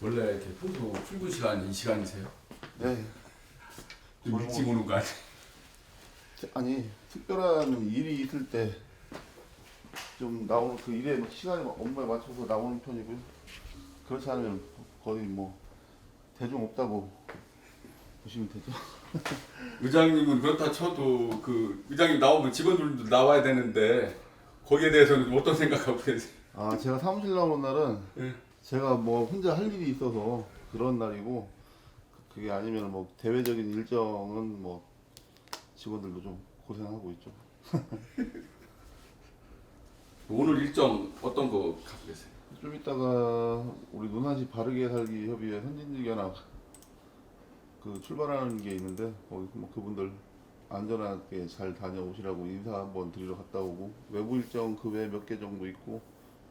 원래 이렇게 평소 출근 시간이 이 시간이세요? 네. 좀 일찍 오는 거 아니에요? 아니 특별한 일이 있을 때 좀 나오는 그 일에 시간이 업무에 맞춰서 나오는 편이고요. 그렇지 않으면 거의 뭐 대중 없다고 보시면 되죠. 의장님은 그렇다 쳐도 그 의장님 나오면 직원들도 나와야 되는데 거기에 대해서는 어떤 생각하고 계세요? 아 제가 사무실 나오는 날은 네. 제가 뭐 혼자 할 일이 있어서 그런 날이고 그게 아니면 뭐 대외적인 일정은 뭐 직원들도 좀 고생하고 있죠. 오늘 일정 어떤 거 갖고 계세요? 좀 이따가 우리 논산시 바르게 살기 협의회 선진지 견학 그 출발하는 게 있는데 거기 뭐 그분들 안전하게 잘 다녀오시라고 인사 한번 드리러 갔다 오고 외부 일정 그 외에 몇 개 정도 있고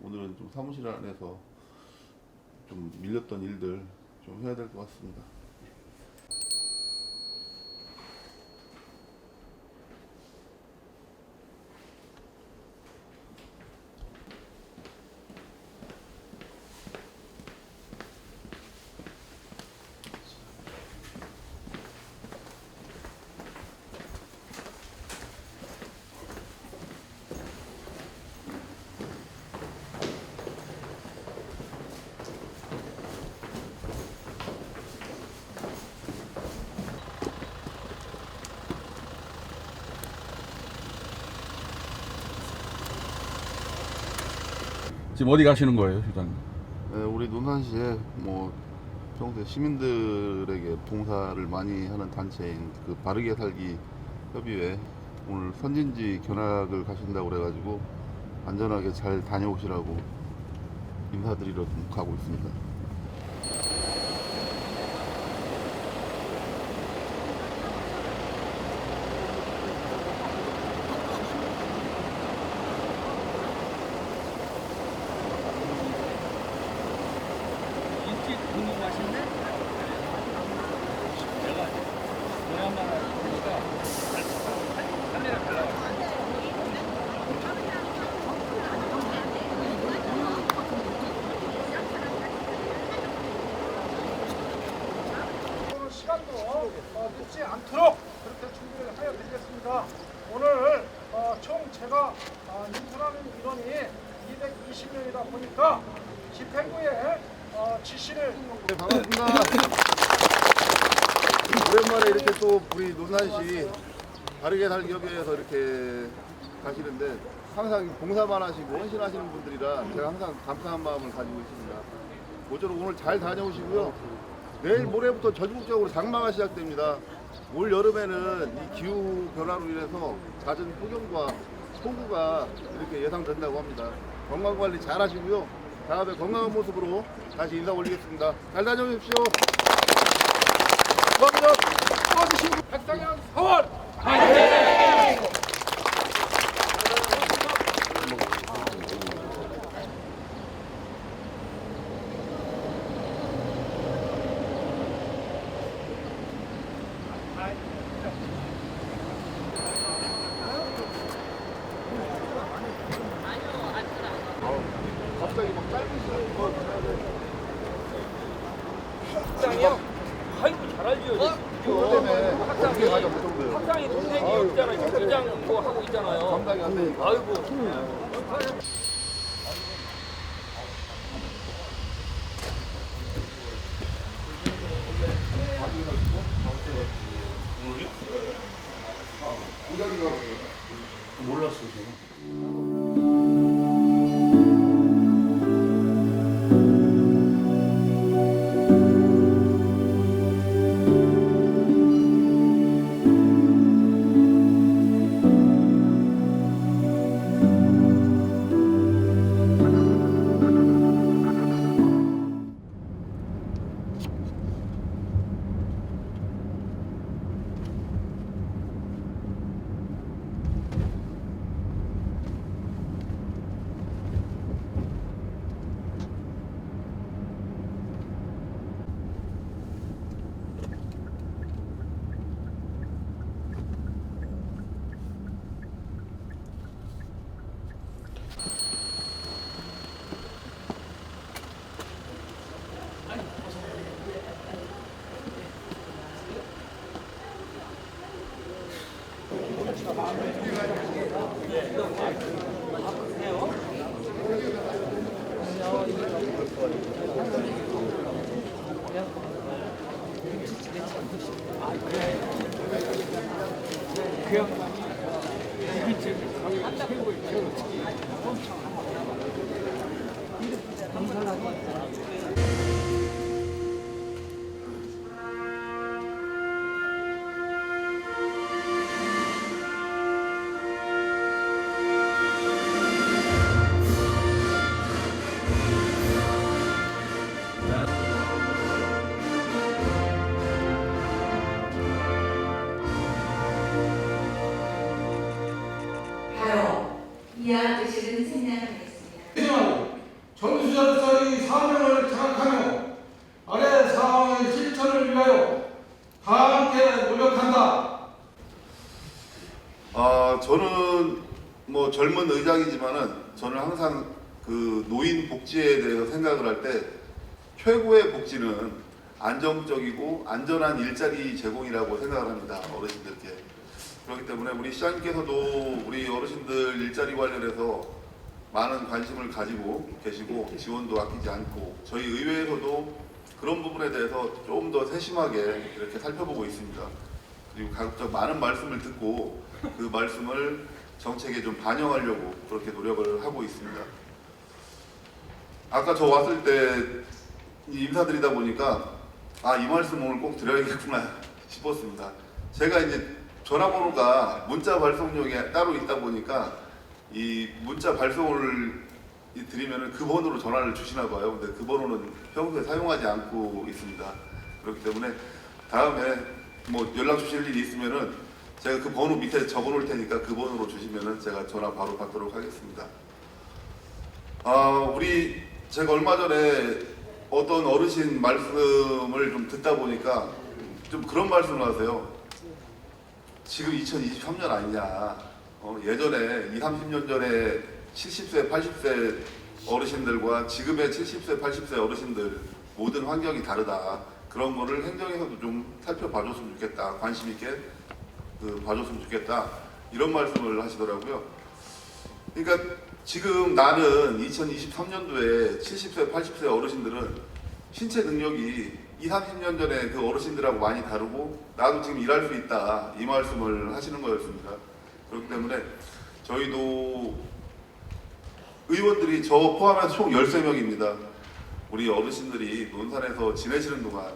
오늘은 좀 사무실 안에서 좀 밀렸던 일들 좀 해야 될 것 같습니다. 지금 어디 가시는 거예요, 회장님? 네, 우리 논산시에 뭐 평소에 시민들에게 봉사를 많이 하는 단체인 그 바르게 살기 협의회 오늘 선진지 견학을 가신다고 그래가지고 안전하게 잘 다녀오시라고 인사드리러 좀 가고 있습니다. 일찍 궁금하신데? 내가 오랜만에 보니까 카메라 잘 나와. 오늘 시간도 늦지 않도록 그렇게 준비를 하여 드리겠습니다. 오늘 총 제가 인턴하는 인원이 220명이다 보니까 집행부에 지시를 네, 반갑습니다. 오랜만에 이렇게 또 우리 논산시 바르게 살기 협의회에서 이렇게 가시는데 항상 봉사만 하시고 헌신하시는 분들이라 제가 항상 감사한 마음을 가지고 있습니다. 모쪼록 오늘 잘 다녀오시고요. 내일 모레부터 전국적으로 장마가 시작됩니다. 올 여름에는 이 기후 변화로 인해서 잦은 폭염과 폭우가 이렇게 예상된다고 합니다. 건강 관리 잘 하시고요. 다음에 건강한 모습으로 다시 인사 올리겠습니다. 잘 다녀오십시오. 감사합니다. 도와주신 분 백상현 사원 갑자기 막 짧은 시간에 뭐 해야 돼. 학상이요? 아이고 잘 알죠. 그것 때문에 어떻게 가자 그 정도예요. 학상이 동생이 있잖아요. 회장 뭐 하고 있잖아요. 감당이 안 되니까. 아이고. 몰랐어요, 제가. 그 양반이 이게 제일 가게 최고의 최고. 바로 이하 의식은 생략하겠습니다. 희생하고 전수자로서의 사명을 자각하며 아래 사항의 실천을 위하여 다 함께 노력한다. 저는 뭐 젊은 의장이지만은 저는 항상 그 노인 복지에 대해서 생각을 할 때 최고의 복지는 안정적이고 안전한 일자리 제공이라고 생각을 합니다. 어르신들께. 그렇기 때문에 우리 시장님께서도 우리 어르신들 일자리 관련해서 많은 관심을 가지고 계시고 지원도 아끼지 않고 저희 의회에서도 그런 부분에 대해서 좀 더 세심하게 이렇게 살펴보고 있습니다. 그리고 가급적 많은 말씀을 듣고 그 말씀을 정책에 좀 반영하려고 그렇게 노력을 하고 있습니다. 아까 저 왔을 때 인사드리다 보니까 이 말씀 오늘 꼭 드려야겠구나 싶었습니다. 제가 이제 전화번호가 문자 발송용이 따로 있다 보니까 이 문자 발송을 드리면은 그 번호로 전화를 주시나 봐요. 근데 그 번호는 평소에 사용하지 않고 있습니다. 그렇기 때문에 다음에 뭐 연락 주실 일이 있으면은 제가 그 번호 밑에 적어 놓을 테니까 그 번호로 주시면은 제가 전화 바로 받도록 하겠습니다. 제가 얼마 전에 어떤 어르신 말씀을 좀 듣다 보니까 좀 그런 말씀을 하세요. 지금 2023년 아니냐. 예전에 20, 30년 전에 70세, 80세 어르신들과 지금의 70세, 80세 어르신들 모든 환경이 다르다. 그런 거를 행정에서도 좀 살펴봐줬으면 좋겠다. 관심 있게 봐줬으면 좋겠다. 이런 말씀을 하시더라고요. 그러니까 지금 나는 2023년도에 70세, 80세 어르신들은 신체 능력이 20, 30년 전에 그 어르신들하고 많이 다르고 나도 지금 일할 수 있다. 이 말씀을 하시는 거였습니다. 그렇기 때문에 저희도 의원들이 저 포함해서 총 13명입니다. 우리 어르신들이 논산에서 지내시는 동안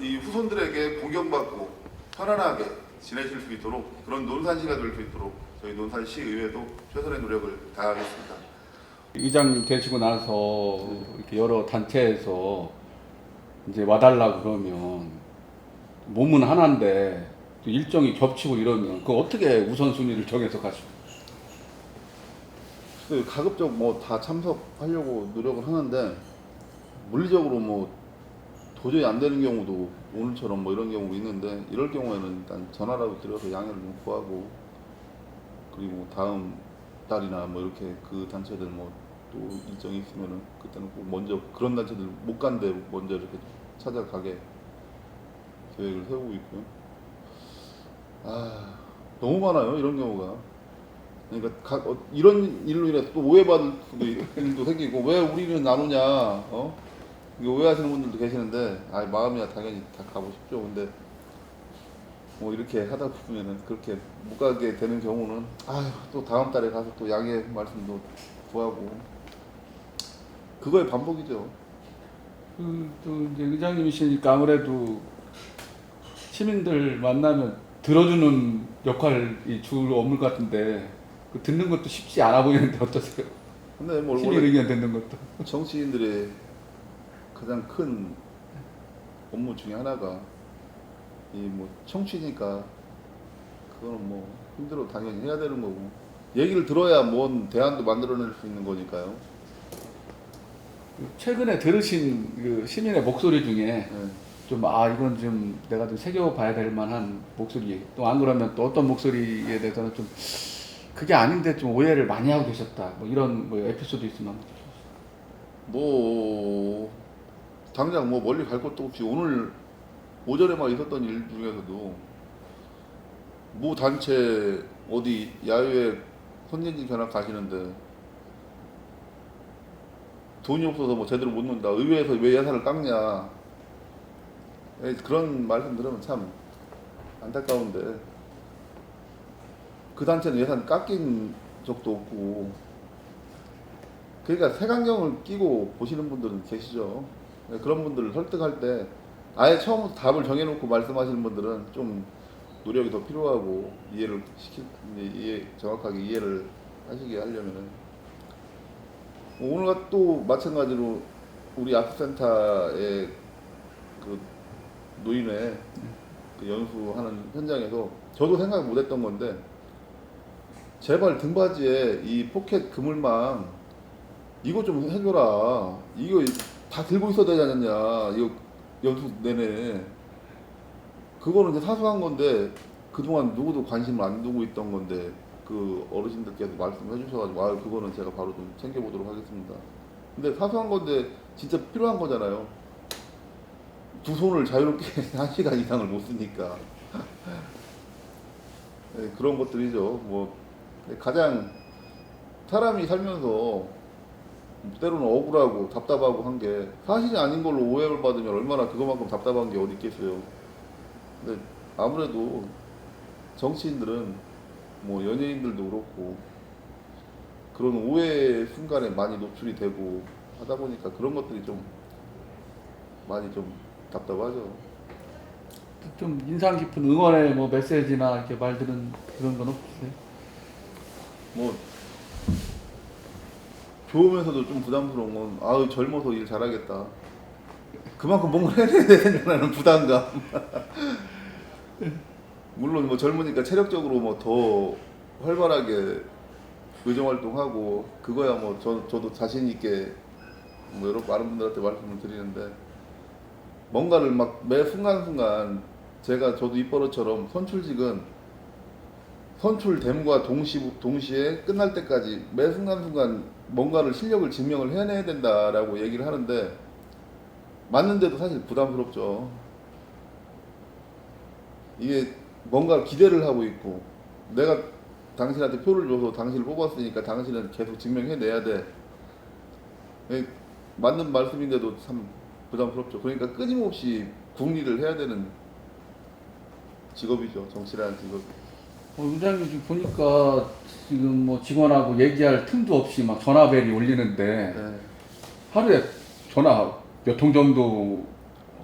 이 후손들에게 공경받고 편안하게 지내실 수 있도록 그런 논산시가 될 수 있도록 저희 논산시 의회도 최선의 노력을 다하겠습니다. 의장님 되시고 나서 이렇게 여러 단체에서 이제 와달라고 그러면 몸은 하나인데 또 일정이 겹치고 이러면 그 어떻게 우선순위를 정해서 가시고? 가급적 뭐 다 참석하려고 노력을 하는데 물리적으로 뭐 도저히 안 되는 경우도 오늘처럼 뭐 이런 경우가 있는데 이럴 경우에는 일단 전화라도 드려서 양해를 좀 구하고 그리고 다음 달이나 뭐 이렇게 그 단체들 뭐 또 일정이 있으면은 그때는 꼭 먼저 그런 단체들 못 간데 먼저 이렇게 찾아가게 계획을 세우고 있고요. 너무 많아요 이런 경우가. 그러니까 이런 일로 인해서 또 오해받을 일도 생기고 왜 우리는 안 오냐, 이거 오해하시는 분들도 계시는데, 마음이야 당연히 다 가고 싶죠. 근데 뭐 이렇게 하다 보면은 그렇게 못 가게 되는 경우는 또 다음 달에 가서 또 양해 말씀도 구하고 그거의 반복이죠. 또 이제 의장님이시니까 아무래도 시민들 만나면 들어주는 역할이 줄 업무 같은데 그 듣는 것도 쉽지 않아 보이는데 어떠세요? 근데 뭐 시민 원래 의견 듣는 것도. 정치인들의 가장 큰 업무 중에 하나가 이 뭐 청취니까 그거는 뭐 힘들어 당연히 해야 되는 거고 얘기를 들어야 뭔 대안도 만들어낼 수 있는 거니까요. 최근에 들으신 그 시민의 목소리 중에 네. 좀 이건 좀 내가 좀 새겨봐야 될 만한 목소리, 또 안 그러면 또 어떤 목소리에 대해서는 좀 그게 아닌데 좀 오해를 많이 하고 계셨다, 뭐 이런 뭐 에피소드 있으면. 뭐 당장 뭐 멀리 갈 것도 없이 오늘 오전에만 있었던 일 중에서도 모 단체 어디 야외에 선진진 견학 가시는데 돈이 없어서 뭐 제대로 못 논다. 의회에서 왜 예산을 깎냐. 그런 말씀 들으면 참 안타까운데 그 단체는 예산 깎인 적도 없고 그러니까 색안경을 끼고 보시는 분들은 계시죠. 그런 분들을 설득할 때 아예 처음부터 답을 정해놓고 말씀하시는 분들은 좀 노력이 더 필요하고 정확하게 이해를 하시게 하려면은 오늘 또 마찬가지로 우리 아트센터의 그 노인회 그 연수하는 현장에서 저도 생각 못했던 건데 제발 등받이에 이 포켓 그물망 이거 좀 해줘라. 이거 다 들고 있어야 되지 않냐. 이거 연수 내내 그거는 이제 사소한 건데 그동안 누구도 관심을 안 두고 있던 건데 그 어르신들께서 말씀해 주셔가지고 아 그거는 제가 바로 좀 챙겨보도록 하겠습니다. 근데 사소한 건데 진짜 필요한 거잖아요. 두 손을 자유롭게 1시간 이상을 못 쓰니까 네, 그런 것들이죠. 뭐 가장 사람이 살면서 때로는 억울하고 답답하고 한 게 사실이 아닌 걸로 오해를 받으면 얼마나 그거만큼 답답한 게 어디 있겠어요. 근데 아무래도 정치인들은 뭐 연예인들도 그렇고 그런 오해 순간에 많이 노출이 되고 하다 보니까 그런 것들이 좀 많이 좀 답답하죠. 좀 인상 깊은 응원의 뭐 메시지나 이렇게 말들은 그런 건 없으세요? 뭐 좋으면서도 좀 부담스러운 건 아유 젊어서 일 잘하겠다. 그만큼 뭔가 해내야 된다는 부담감. 물론 뭐 젊으니까 체력적으로 뭐 더 활발하게 의정활동하고 그거야 뭐 저도 자신 있게 뭐 여러 많은 분들한테 말씀을 드리는데 뭔가를 막 매 순간순간 저도 입버릇처럼 선출직은 선출됨과 동시에 끝날 때까지 매 순간순간 뭔가를 실력을 증명을 해내야 된다라고 얘기를 하는데 맞는데도 사실 부담스럽죠. 이게 뭔가 기대를 하고 있고 내가 당신한테 표를 줘서 당신을 뽑았으니까 당신은 계속 증명해내야 돼. 맞는 말씀인데도 참 부담스럽죠. 그러니까 끊임없이 국리를 해야 되는 직업이죠. 정치라는 직업이. 의장님 지금 보니까 지금 뭐 직원하고 얘기할 틈도 없이 막 전화벨이 울리는데 네. 하루에 전화 몇 통 정도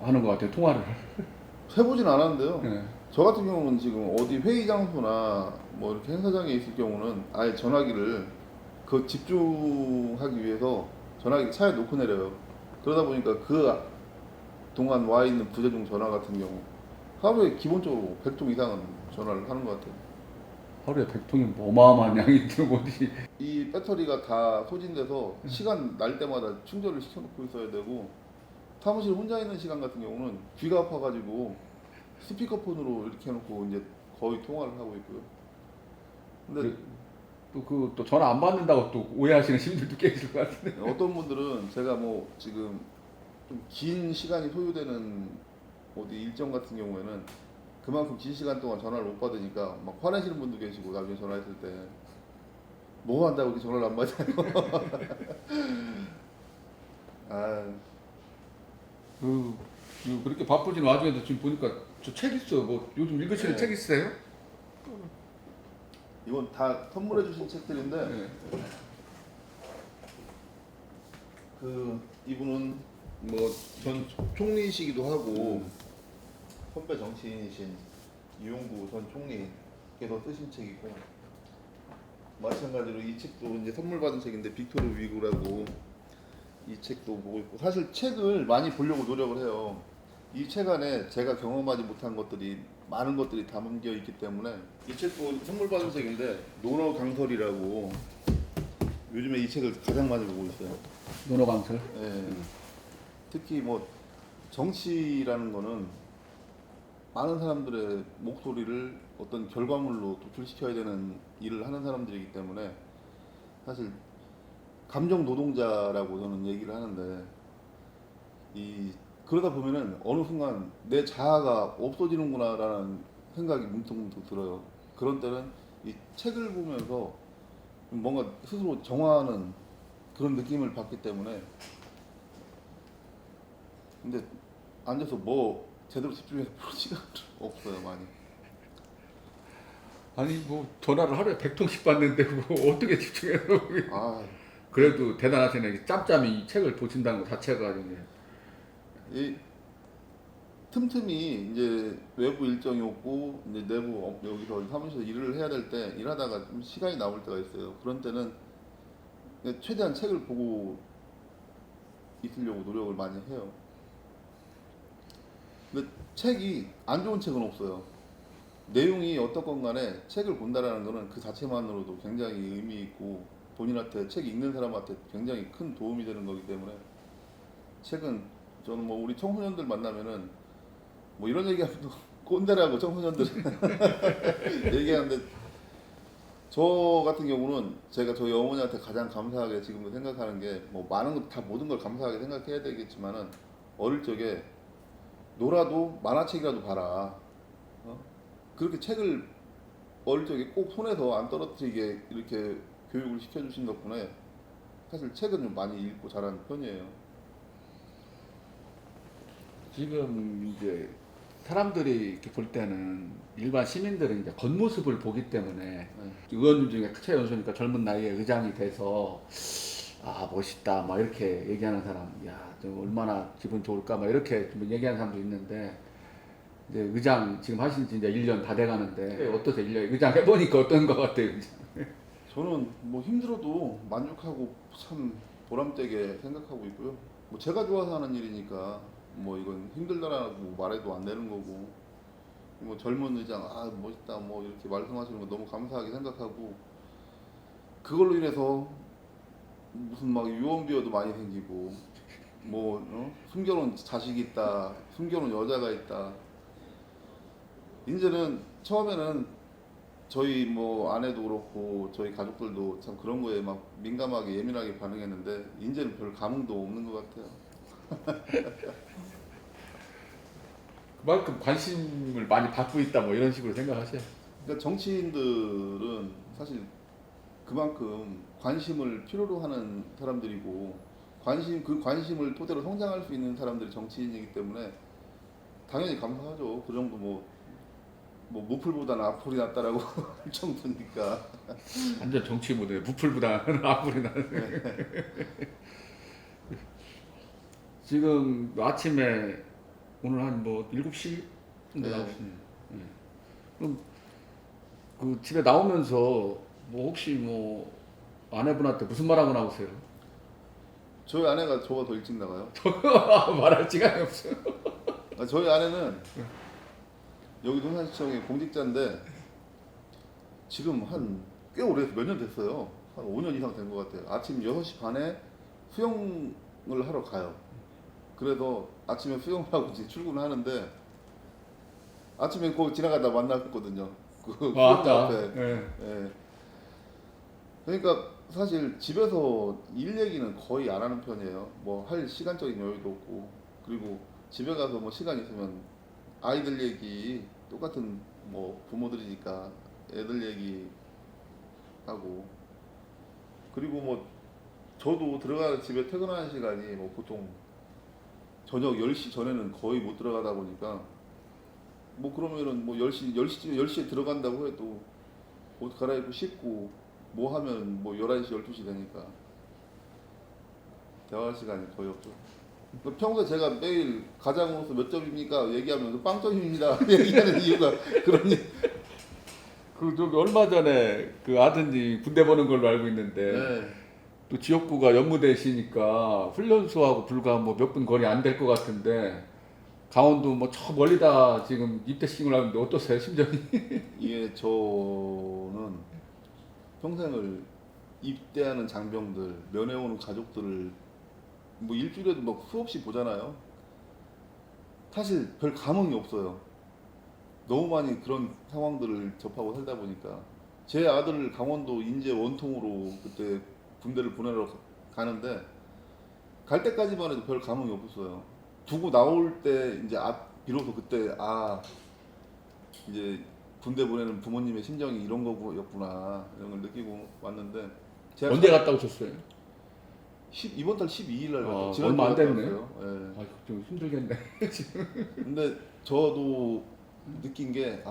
하는 것 같아요, 통화를. 해보진 않았는데요. 네. 저 같은 경우는 지금 어디 회의 장소나 뭐 이렇게 행사장에 있을 경우는 아예 전화기를 그 집중하기 위해서 전화기 차에 놓고 내려요. 그러다 보니까 그 동안 와 있는 부재중 전화 같은 경우 하루에 기본적으로 100통 이상은 전화를 하는 것 같아요. 하루에 100통이면 뭐 어마어마한 양이 들어오지. 이 배터리가 다 소진돼서 시간 날 때마다 충전을 시켜놓고 있어야 되고 사무실 혼자 있는 시간 같은 경우는 귀가 아파가지고 스피커폰으로 이렇게 해놓고 이제 거의 통화를 하고 있고요. 근데 또 전화 안 받는다고 또 오해하시는 시민들도 계실 것 같은데. 어떤 분들은 제가 뭐 지금 좀 긴 시간이 소요되는 어디 일정 같은 경우에는 그만큼 긴 시간 동안 전화를 못 받으니까 막 화내시는 분도 계시고 나중에 전화했을 때 뭐 한다고 이렇게 전화를 안 받냐고. 아, 그렇게 바쁘진 와중에도 지금 보니까 저 책 있어요. 뭐 요즘 읽으시는 네. 책 있어요? 이건 다 선물해 주신 책들인데 네. 그 이분은 뭐 전 총리이시기도 하고 선배 정치인이신 이용구 전 총리께서 쓰신 책이고 마찬가지로 이 책도 이제 선물 받은 책인데 빅토르 위고라고 이 책도 보고 있고 사실 책을 많이 보려고 노력을 해요. 이 책 안에 제가 경험하지 못한 것들이 많은 것들이 담겨 있기 때문에 이 책도 선물 받은 책인데 논어 강설이라고 요즘에 이 책을 가장 많이 보고 있어요. 논어강설. 예. 특히 뭐 정치라는 거는 많은 사람들의 목소리를 어떤 결과물로 도출시켜야 되는 일을 하는 사람들이기 때문에 사실 감정 노동자라고 저는 얘기를 하는데 그러다 보면은 어느 순간 내 자아가 없어지는구나라는 생각이 문득문득 들어요. 그런 때는 이 책을 보면서 뭔가 스스로 정화하는 그런 느낌을 받기 때문에 근데 앉아서 뭐 제대로 집중해서 볼 시간이 없어요 많이. 아니 뭐 전화를 하루에 100통씩 받는데 뭐 어떻게 집중해서 아, 그래도 대단하시네. 짬짬이 이 책을 보신다는 것 자체가 이제 이 틈틈이 이제 외부 일정이 없고 이제 내부 여기서 사무실에서 일을 해야 될 때 일하다가 좀 시간이 나올 때가 있어요. 그런 때는 그냥 최대한 책을 보고 있으려고 노력을 많이 해요. 근데 책이 안 좋은 책은 없어요. 내용이 어떻건 간에 책을 본다라는 거는 그 자체만으로도 굉장히 의미 있고 본인한테 책 읽는 사람한테 굉장히 큰 도움이 되는 거기 때문에 책은 저는 뭐 우리 청소년들 만나면은 뭐 이런 얘기하면 또 꼰대라고 청소년들 얘기하는데 저 같은 경우는 제가 저희 어머니한테 가장 감사하게 지금도 생각하는 게 뭐 많은 것 다 모든 걸 감사하게 생각해야 되겠지만은 어릴 적에 놀아도 만화책이라도 봐라. 어? 그렇게 책을 어릴 적에 꼭 손에서 안 떨어뜨리게 이렇게 교육을 시켜주신 덕분에 사실 책은 좀 많이 읽고 자란 편이에요. 지금 이제 사람들이 이렇게 볼 때는 일반 시민들은 이제 겉모습을 보기 때문에 의원님 중에 최연소니까 젊은 나이에 의장이 돼서 아 멋있다 막 이렇게 얘기하는 사람, 야좀 얼마나 기분 좋을까 막 이렇게 좀 얘기하는 사람도 있는데 이제 의장 지금 하신 지 이제 1년 다 돼가는데 어떠세요? 1년 의장 해보니까 어떤 것 같아요? 저는 뭐 힘들어도 만족하고 참 보람되게 생각하고 있고요. 뭐 제가 좋아서 하는 일이니까 뭐 이건 힘들다라고 말해도 안 되는 거고 뭐 젊은 의장 아 멋있다 뭐 이렇게 말씀하시는 거 너무 감사하게 생각하고 그걸로 인해서 무슨 막 유언비어도 많이 생기고 뭐 숨겨놓은 자식이 있다 숨겨놓은 여자가 있다 이제는 처음에는 저희 뭐 아내도 그렇고 저희 가족들도 참 그런 거에 막 민감하게 예민하게 반응했는데 이제는 별 감흥도 없는 것 같아요. 그만큼 관심을 많이 받고 있다 뭐 이런 식으로 생각하세요? 그러니까 정치인들은 사실 그만큼 관심을 필요로 하는 사람들이고 그 관심을 토대로 성장할 수 있는 사람들이 정치인이기 때문에 당연히 감사하죠. 그 정도 뭐 무풀보다는 악플이 낫다라고 할 정도니까. 완전 정치 모델 무풀보다는 악플이 나는. 지금 아침에 오늘 한 뭐 7시 정도 네. 나오시네요. 네. 그럼 그 집에 나오면서 뭐 혹시 뭐 아내분한테 무슨 말하고 나오세요? 저희 아내가 저보다 더 일찍 나가요. 말할 시간이 없어요. 저희 아내는 여기 논산시청의 공직자인데 지금 한 꽤 오래 몇 년 됐어요. 한 5년 이상 된 것 같아요. 아침 6시 반에 수영을 하러 가요. 그래서 아침에 수영을 하고 이제 출근을 하는데 아침에 거기 지나가다 만났거든요. 그 수영장 맞다. 앞에. 네. 예. 그러니까 사실 집에서 일 얘기는 거의 안 하는 편이에요. 뭐 할 시간적인 여유도 없고 그리고 집에 가서 뭐 시간 있으면 아이들 얘기 똑같은 뭐 부모들이니까 애들 얘기 하고 그리고 뭐 저도 들어가는 집에 퇴근하는 시간이 뭐 보통 저녁 10시 전에는 거의 못 들어가다 보니까 뭐 그러면은 뭐 10시에 들어간다고 해도 옷 갈아입고 씻고 뭐 하면 뭐 11시 12시 되니까 대화할 시간이 거의 없죠. 평소에 제가 매일 가장으로서 몇 점입니까 얘기하면서 빵점입니다 얘기하는 이유가 그런 그 저기 얼마 전에 그 아드님 군대 보는 걸로 알고 있는데 네. 또 지역구가 연무대시니까 훈련소하고 불과 뭐 몇 분 거리 안 될 것 같은데 강원도 뭐 저 멀리다 지금 입대시키고 나는데 어떠세요 심정이? 이게 저는 평생을 입대하는 장병들 면회오는 가족들을 뭐 일주일에도 막 수없이 보잖아요. 사실 별 감흥이 없어요. 너무 많이 그런 상황들을 접하고 살다 보니까 제 아들을 강원도 인제 원통으로 그때 군대를 보내러 가는데 갈 때까지만 해도 별 감흥이 없었어요. 두고 나올 때 이제 비로소 그때 이제 군대 보내는 부모님의 심정이 이런 거였구나 이런 걸 느끼고 왔는데 제가 언제 갔다 오셨어요? 이번 달 12일 날 갔다 지난주에 얼마 안 갔다 됐네. 왔어요. 예. 아, 좀 힘들겠네. 근데 저도 느낀 게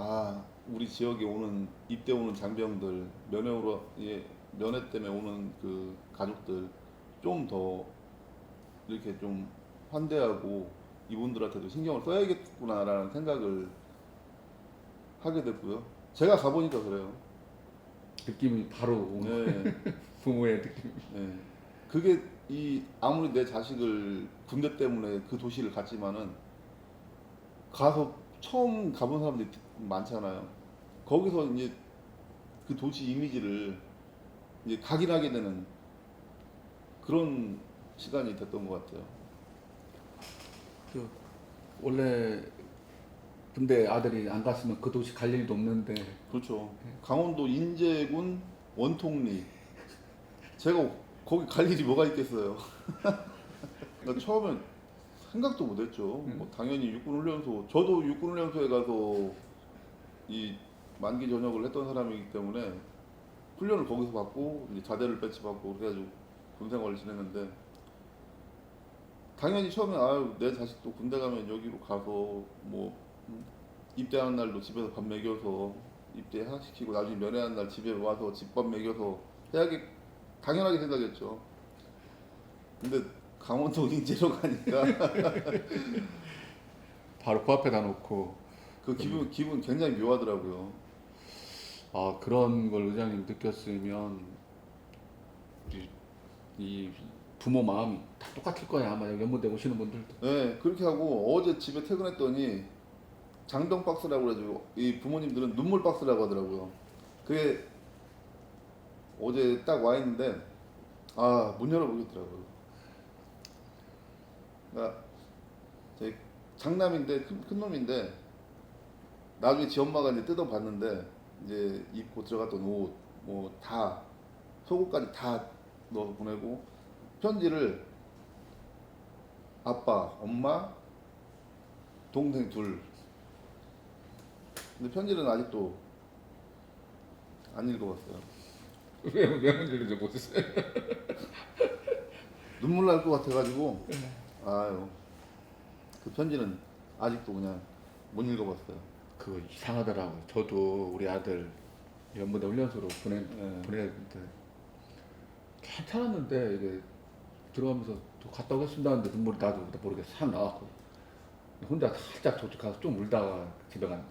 우리 지역에 오는 입대 오는 장병들 면회 때문에 오는 그 가족들 좀 더 이렇게 좀 환대하고 이분들한테도 신경을 써야겠구나라는 생각을 하게 됐고요. 제가 가보니까 그래요. 느낌이 바로 오는 네. 부모의 느낌. 네. 그게 아무리 내 자식을 군대 때문에 그 도시를 갔지만은 가서 처음 가본 사람들이 많잖아요. 거기서 이제 그 도시 이미지를 이제 각인하게 되는 그런 시간이 됐던 것 같아요. 원래 군대 아들이 안 갔으면 그 도시 갈 일도 없는데 그렇죠. 강원도 인제군 원통리. 제가 거기 갈 일이 뭐가 있겠어요. 그러니까 처음엔 생각도 못했죠. 뭐 당연히 육군훈련소, 저도 육군훈련소에 가서 이 만기 전역을 했던 사람이기 때문에 훈련을 거기서 받고 이제 자대를 배치받고 그래가지고 군 생활을 지냈는데 당연히 처음에 아유 내 자식도 군대 가면 여기로 가서 뭐 입대하는 날도 집에서 밥 먹여서 입대시키고 나중에 면회하는 날 집에 와서 집밥 먹여서 해야겠 당연하게 생각했죠. 근데 강원도 인제로 가니까 바로 코앞에다 놓고 그 기분 굉장히 묘하더라고요. 아 그런 걸 의장님 느꼈으면 이 부모 마음이 다 똑같을 거야 아마 여기 연무대 오시는 분들도. 네, 그렇게 하고 어제 집에 퇴근했더니 장병 박스라고 그래가지고 이 부모님들은 눈물 박스라고 하더라고요. 그게 어제 딱 와 있는데 문 열어보겠더라고요. 그러니까 제 장남인데 큰 놈인데 나중에 지 엄마가 이제 뜯어봤는데 이제 입고 들어갔던 옷 뭐 다 속옷까지 다 넣어 보내고 편지를 아빠, 엄마, 동생 둘. 근데 편지는 아직도 안 읽어봤어요. 왜 문제를 못했어요? 눈물 날 것 같아가지고 아유 그 편지는 아직도 그냥 못 읽어봤어요. 그거 이상하더라고요. 저도 우리 아들 연무대 훈련소로 보내는데 괜찮았는데 이게 들어가면서 또 갔다 오겠습니다 하는데 눈물이 나도 모르게 싹 나왔고 혼자 살짝 저쪽 가서 좀 울다가 집에 간.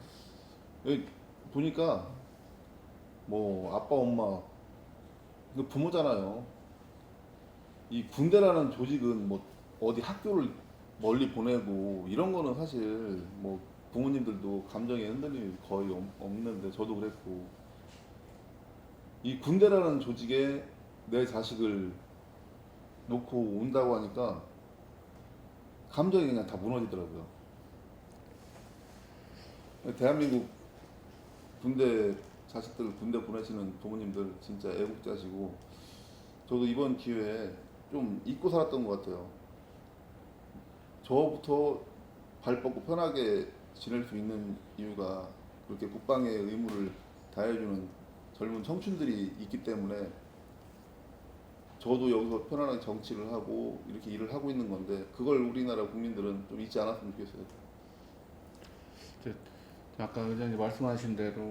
여기 보니까 뭐 아빠 엄마 이거 부모잖아요. 이 군대라는 조직은 뭐 어디 학교를 멀리 보내고 이런 거는 사실 뭐 부모님들도 감정에 흔들림이 거의 없는데 저도 그랬고 이 군대라는 조직에 내 자식을 놓고 온다고 하니까 감정이 그냥 다 무너지더라고요. 대한민국 군대 자식들 군대 보내시는 부모님들 진짜 애국자시고 저도 이번 기회에 좀 잊고 살았던 것 같아요. 저부터 발 뻗고 편하게 지낼 수 있는 이유가 그렇게 국방의 의무를 다해주는 젊은 청춘들이 있기 때문에 저도 여기서 편안하게 정치를 하고 이렇게 일을 하고 있는 건데 그걸 우리나라 국민들은 좀 잊지 않았으면 좋겠어요. 아까 의장님 말씀하신 대로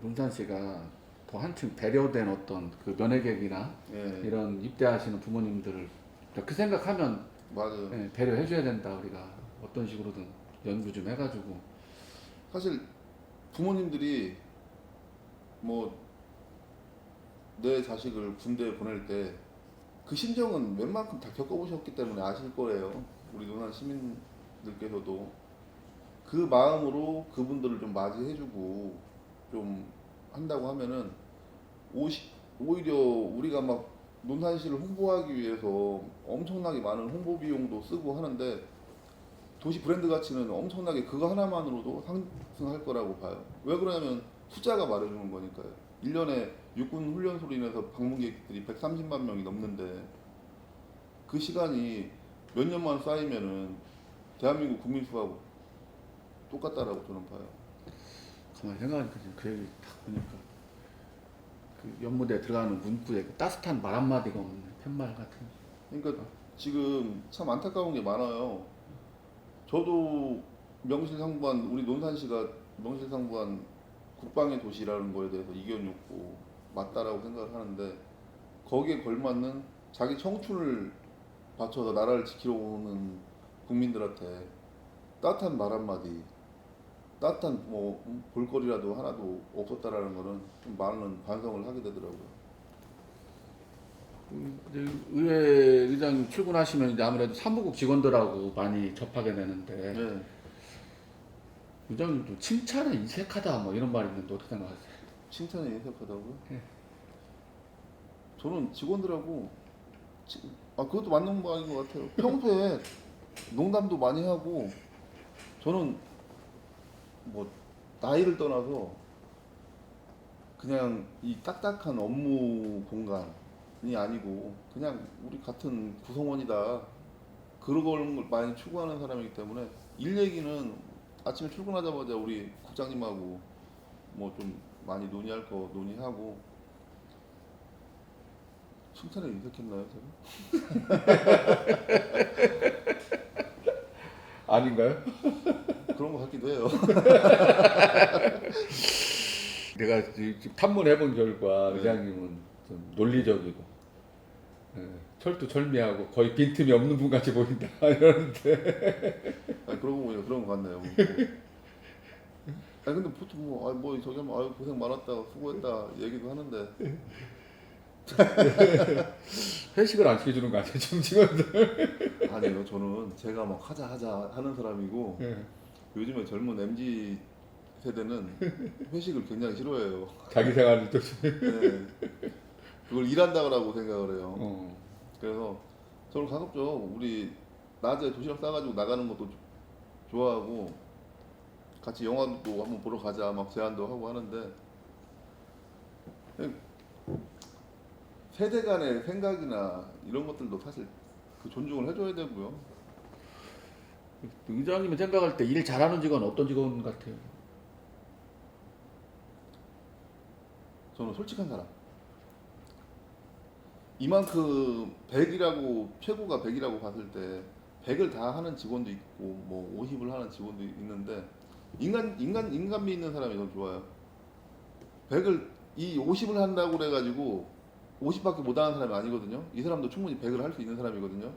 논산 씨가 더 한층 배려된 어떤 그 면회객이나 예. 이런 입대하시는 부모님들을 그 생각하면 맞아요. 배려해줘야 된다. 우리가 어떤 식으로든 연구 좀 해가지고. 사실 부모님들이 뭐 내 자식을 군대에 보낼 때 그 심정은 웬만큼 다 겪어보셨기 때문에 아실 거예요. 우리 논산 시민들께서도 그 마음으로 그분들을 좀 맞이해주고 좀 한다고 하면은 오히려 우리가 막 논산시를 홍보하기 위해서 엄청나게 많은 홍보 비용도 쓰고 하는데 도시 브랜드 가치는 엄청나게 그거 하나만으로도 상승할 거라고 봐요. 왜 그러냐면 숫자가 말해주는 거니까요. 1년에 육군 훈련소로 인해서 방문객들이 130만 명이 넘는데 그 시간이 몇 년만 쌓이면은 대한민국 국민 수하고 똑같다라고 저는 봐요. 가만히 생각하니까 지금 그 얘기 딱 보니까 그 연무대에 들어가는 문구에 그 따뜻한 말 한마디가 없는 팻말 같은. 그러니까 지금 참 안타까운 게 많아요. 저도 명실상부한 우리 논산시가 명실상부한 국방의 도시라는 거에 대해서 이견이 없고 맞다라고 생각을 하는데 거기에 걸맞는 자기 청춘을 바쳐서 나라를 지키러 오는 국민들한테 따뜻한 말 한마디, 따뜻한 뭐 볼거리라도 하나도 없었다라는 거는 좀 많은 반성을 하게 되더라고요. 이제 의회 의장님 출근하시면 이제 아무래도 사무국 직원들하고 많이 접하게 되는데 네. 의장님도 칭찬에 인색하다 뭐 이런 말이 있는데 어떻게 생각하세요? 칭찬에 인색하다고요? 네. 저는 직원들하고 그것도 맞는 말인 것 같아요. 평소에 농담도 많이 하고 저는 뭐 나이를 떠나서 그냥 이 딱딱한 업무 공간이 아니고 그냥 우리 같은 구성원이다 그런 걸 많이 추구하는 사람이기 때문에 일 얘기는 아침에 출근하자마자 우리 국장님하고 뭐 좀 많이 논의할 거 논의하고. 칭찬에 인색했나요, 제가? 아닌가요? 그런 것 같기도 해요. 내가 지금 탐문해본 결과 네. 의장님은 좀 논리적이고 철두철미하고 거의 빈틈이 없는 분 같이 보인다 이러는데 아니, 그러고 보니까 그런 것 같네요. 아니, 근데 보통 뭐 저기 하면, 고생 많았다, 수고했다, 얘기도 하는데. 회식을 안 시켜주는 거 아니에요, 지금 직원들? 아니에요. 저는 제가 막 하자 하는 사람이고, 요즘에 젊은 MZ 세대는 회식을 굉장히 싫어해요. 자기 생활을 또 네. 그걸 일한다고 생각을 해요. 어. 그래서 저는 가급적 우리 낮에 도시락 싸가지고 나가는 것도 좋아하고 같이 영화도 한번 보러 가자 막 제안도 하고 하는데 세대 간의 생각이나 이런 것들도 사실 그 존중을 해줘야 되고요. 의장님이 생각할 때 일 잘하는 직원 어떤 직원 같아요? 저는 솔직한 사람. 이만큼 100이라고 최고가 100이라고 봤을 때 100을 다 하는 직원도 있고 뭐 50을 하는 직원도 있는데 인간미 있는 사람이 더 좋아요. 100을 이 50을 한다고 그래가지고 50밖에 못 하는 사람이 아니거든요. 이 사람도 충분히 100을 할 수 있는 사람이거든요.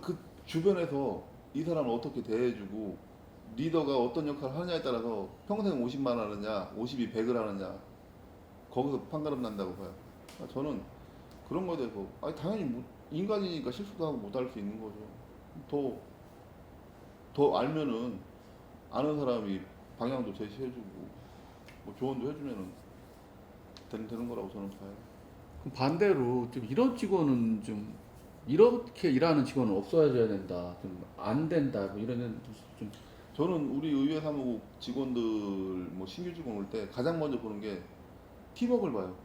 그 주변에서 이 사람을 어떻게 대해주고 리더가 어떤 역할을 하느냐에 따라서 평생 50만 하느냐 50이 100을 하느냐 거기서 판가름 난다고 봐요. 저는 그런 거에 대해서 당연히 인간이니까 실수도 하고 못 할 수 있는 거죠. 더 알면은 아는 사람이 방향도 제시해주고 뭐 조언도 해주면은 되는 거라고 저는 봐요. 그럼 반대로 좀 이런 직원은 좀 이렇게 일하는 직원은 없어져야 된다, 좀 안 된다, 뭐 이런 좀 저는 우리 의회 사무국 직원들 뭐 신규 직원 올 때 가장 먼저 보는 게 팀워크를 봐요.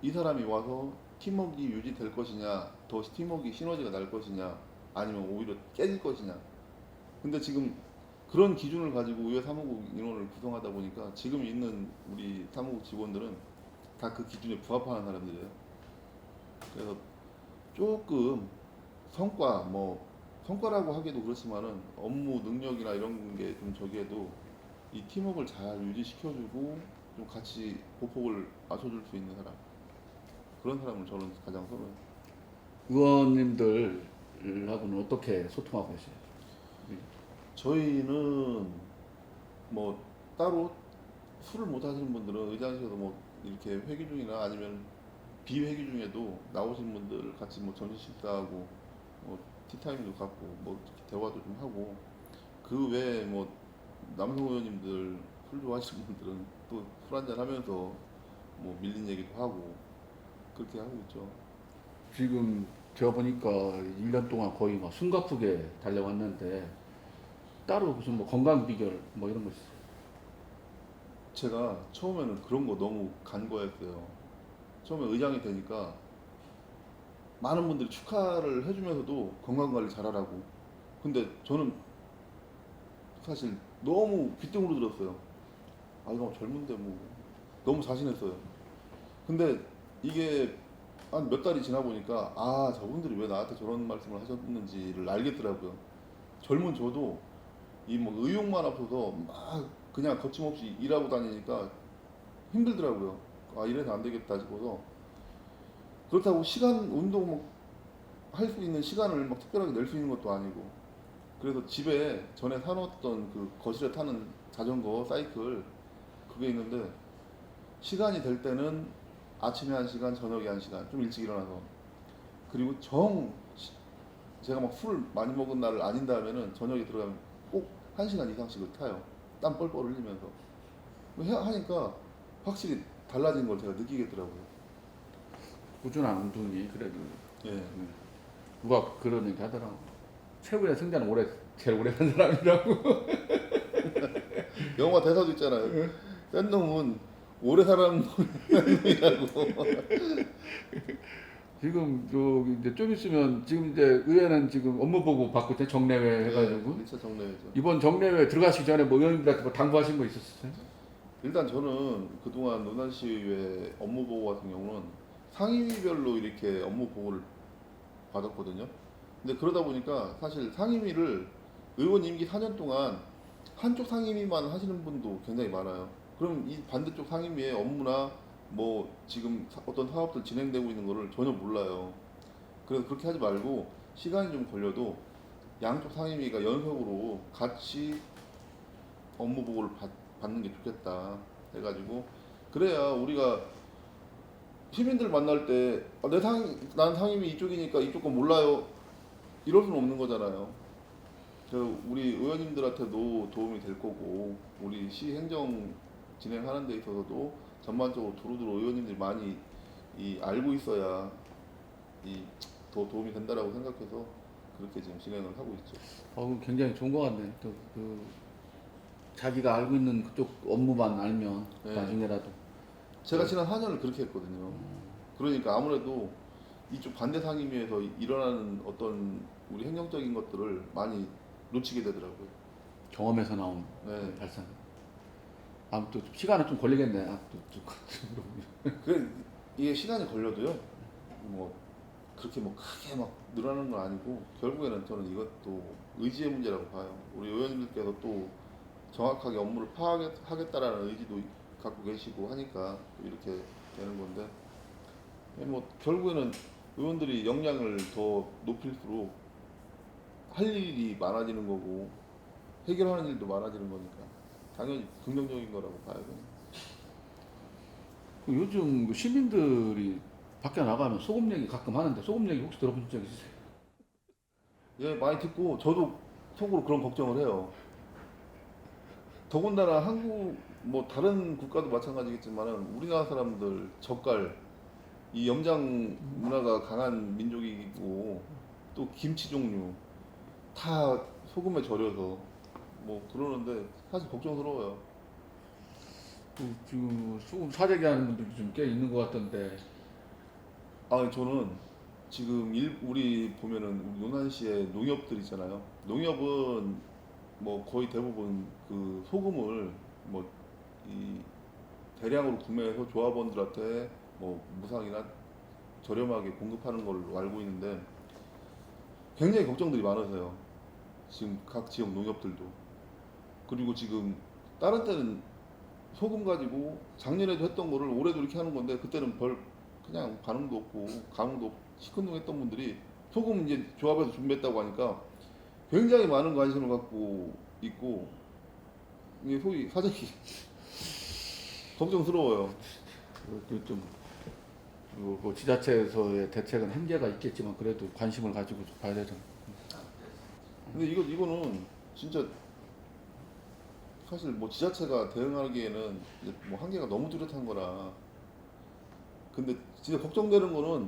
이 사람이 와서 팀워크가 유지될 것이냐, 더 팀워크 시너지가 날 것이냐, 아니면 오히려 깨질 것이냐. 근데 지금 그런 기준을 가지고 의회 사무국 인원을 구성하다 보니까 지금 있는 우리 사무국 직원들은 다 그 기준에 부합하는 사람들이에요. 그래서 조금 성과라고 하기도 그렇지만은 업무 능력이나 이런 게 좀 저기에도 이 팀워크를 잘 유지시켜주고 좀 같이 보폭을 맞춰줄 수 있는 사람, 그런 사람을 저는 가장 선호해요. 의원님들하고는 어떻게 소통하고 계세요? 저희는 뭐 따로 술을 못 하시는 분들은 의장실에서 뭐 이렇게 회기 중이나 아니면 비회기 중에도 나오신 분들 같이 뭐 점심 식사하고 뭐 티타임도 갖고 뭐 이렇게 대화도 좀 하고, 그 외에 뭐 남성 의원님들 술 좋아하시는 분들은 또 술 한잔 하면서 뭐 밀린 얘기도 하고 그렇게 하고 있죠. 지금 제가 보니까 1년 동안 거의 막 숨가쁘게 달려왔는데 따로 무슨 뭐 건강 비결 뭐 이런 거 있어요? 제가 처음에는 그런 거 너무 간과했어요. 처음에 의장이 되니까 많은 분들이 축하를 해주면서도 건강관리 잘하라고. 근데 저는 사실 너무 귀등으로 들었어요. 이거 젊은데 뭐 너무 자신했어요. 근데 이게 한 몇 달이 지나 보니까 저분들이 왜 나한테 저런 말씀을 하셨는지를 알겠더라고요. 젊은 저도 이 뭐 의욕만 앞서서 막 그냥 거침없이 일하고 다니니까 힘들더라고요. 아 이래서 안 되겠다 싶어서 그렇다고 시간 운동 뭐 할 수 있는 시간을 막 특별하게 낼 수 있는 것도 아니고 그래서 집에 전에 사놓았던 그 거실에 타는 자전거 사이클 그게 있는데 시간이 될 때는 아침에 1시간 저녁에 1시간 좀 일찍 일어나서 그리고 제가 막 술을 많이 먹은 날을 아닌 다음에는 저녁에 들어가면 꼭 1시간 이상씩을 타요. 땀 뻘뻘 흘리면서 하니까 확실히 달라진 걸 제가 느끼겠더라고요. 꾸준한 운동이 그래도 예. 누가 그런 얘기 하더라고. 최고의 승자는 제일 오래 산 사람이라고. 영화 대사도 있잖아요. 센 놈은 오래 살아는 놈이라고. 지금 저기 이제 좀 있으면 지금 이제 의회는 지금 업무 보고 받고 있대 정례회 해가지고 1차 정례회죠. 이번 정례회 들어가시기 전에 뭐 의원님들한테 뭐 당부하신 거 있었어요? 일단 저는 그동안 논산시의회 업무 보고 같은 경우는 상임위별로 이렇게 업무 보고를 받았거든요. 근데 그러다 보니까 사실 상임위를 의원 임기 4년 동안 한쪽 상임위만 하시는 분도 굉장히 많아요. 그럼 이 반대쪽 상임위의 업무나 뭐 지금 어떤 사업들 진행되고 있는 거를 전혀 몰라요. 그래서 그렇게 하지 말고 시간이 좀 걸려도 양쪽 상임위가 연속으로 같이 업무 보고를 받는 게 좋겠다 해가지고 그래야 우리가 시민들 만날 때 난 상임위 이쪽이니까 이쪽 거 몰라요 이럴 수는 없는 거잖아요. 그래서 우리 의원님들한테도 도움이 될 거고 우리 시 행정 진행하는 데 있어서도 전반적으로 두루두루 의원님들이 많이 알고 있어야 더 도움이 된다라고 생각해서 그렇게 지금 진행을 하고 있죠. 굉장히 좋은 것 같네. 자기가 알고 있는 그쪽 업무만 알면 네. 나중에라도. 제가 지난 4년을 그렇게 했거든요. 그러니까 아무래도 이쪽 반대 상임위에서 일어나는 어떤 우리 행정적인 것들을 많이 놓치게 되더라고요. 경험에서 나온 네. 발상. 아무튼 시간은 좀 걸리겠네. 그래 이게 시간이 걸려도요. 뭐 그렇게 뭐 크게 막 늘어나는 건 아니고 결국에는 저는 이것도 의지의 문제라고 봐요. 우리 의원님들께서 또 정확하게 업무를 파악하겠다라는 의지도 갖고 계시고 하니까 이렇게 되는 건데 뭐 결국에는 의원들이 역량을 더 높일수록 할 일이 많아지는 거고 해결하는 일도 많아지는 거니까 당연히 긍정적인 거라고 봐요. 요즘 그 시민들이 밖에 나가면 소금 얘기 가끔 하는데 소금 얘기 혹시 들어본 적 있으세요? 예, 많이 듣고 저도 속으로 그런 걱정을 해요. 더군다나 한국 뭐 다른 국가도 마찬가지겠지만은 우리나라 사람들 젓갈 이 염장 문화가 강한 민족이고 또 김치 종류 다 소금에 절여서 뭐 그러는데 사실 걱정스러워요. 지금 소금 사재기 하는 분들도 좀 꽤 있는 것 같던데. 아 저는 지금 우리 보면은 우리 논산시의 농협들 있잖아요. 농협은 뭐 거의 대부분 그 소금을 뭐 이 대량으로 구매해서 조합원들한테 뭐 무상이나 저렴하게 공급하는 걸로 알고 있는데 굉장히 걱정들이 많으세요. 지금 각 지역 농협들도. 그리고 지금 다른 때는 소금 가지고 작년에도 했던 거를 올해도 이렇게 하는 건데 그때는 그냥 반응도 없고 감흥도 없고 시큰둥했던 분들이 소금 이제 조합해서 준비했다고 하니까 굉장히 많은 관심을 갖고 있고 이게 소위 사재기 걱정스러워요. 뭐 지자체에서의 대책은 한계가 있겠지만 그래도 관심을 가지고 좀 봐야 되잖아. 근데 이거는 진짜 사실 뭐 지자체가 대응하기에는 이제 뭐 한계가 너무 뚜렷한 거라. 근데 진짜 걱정되는 거는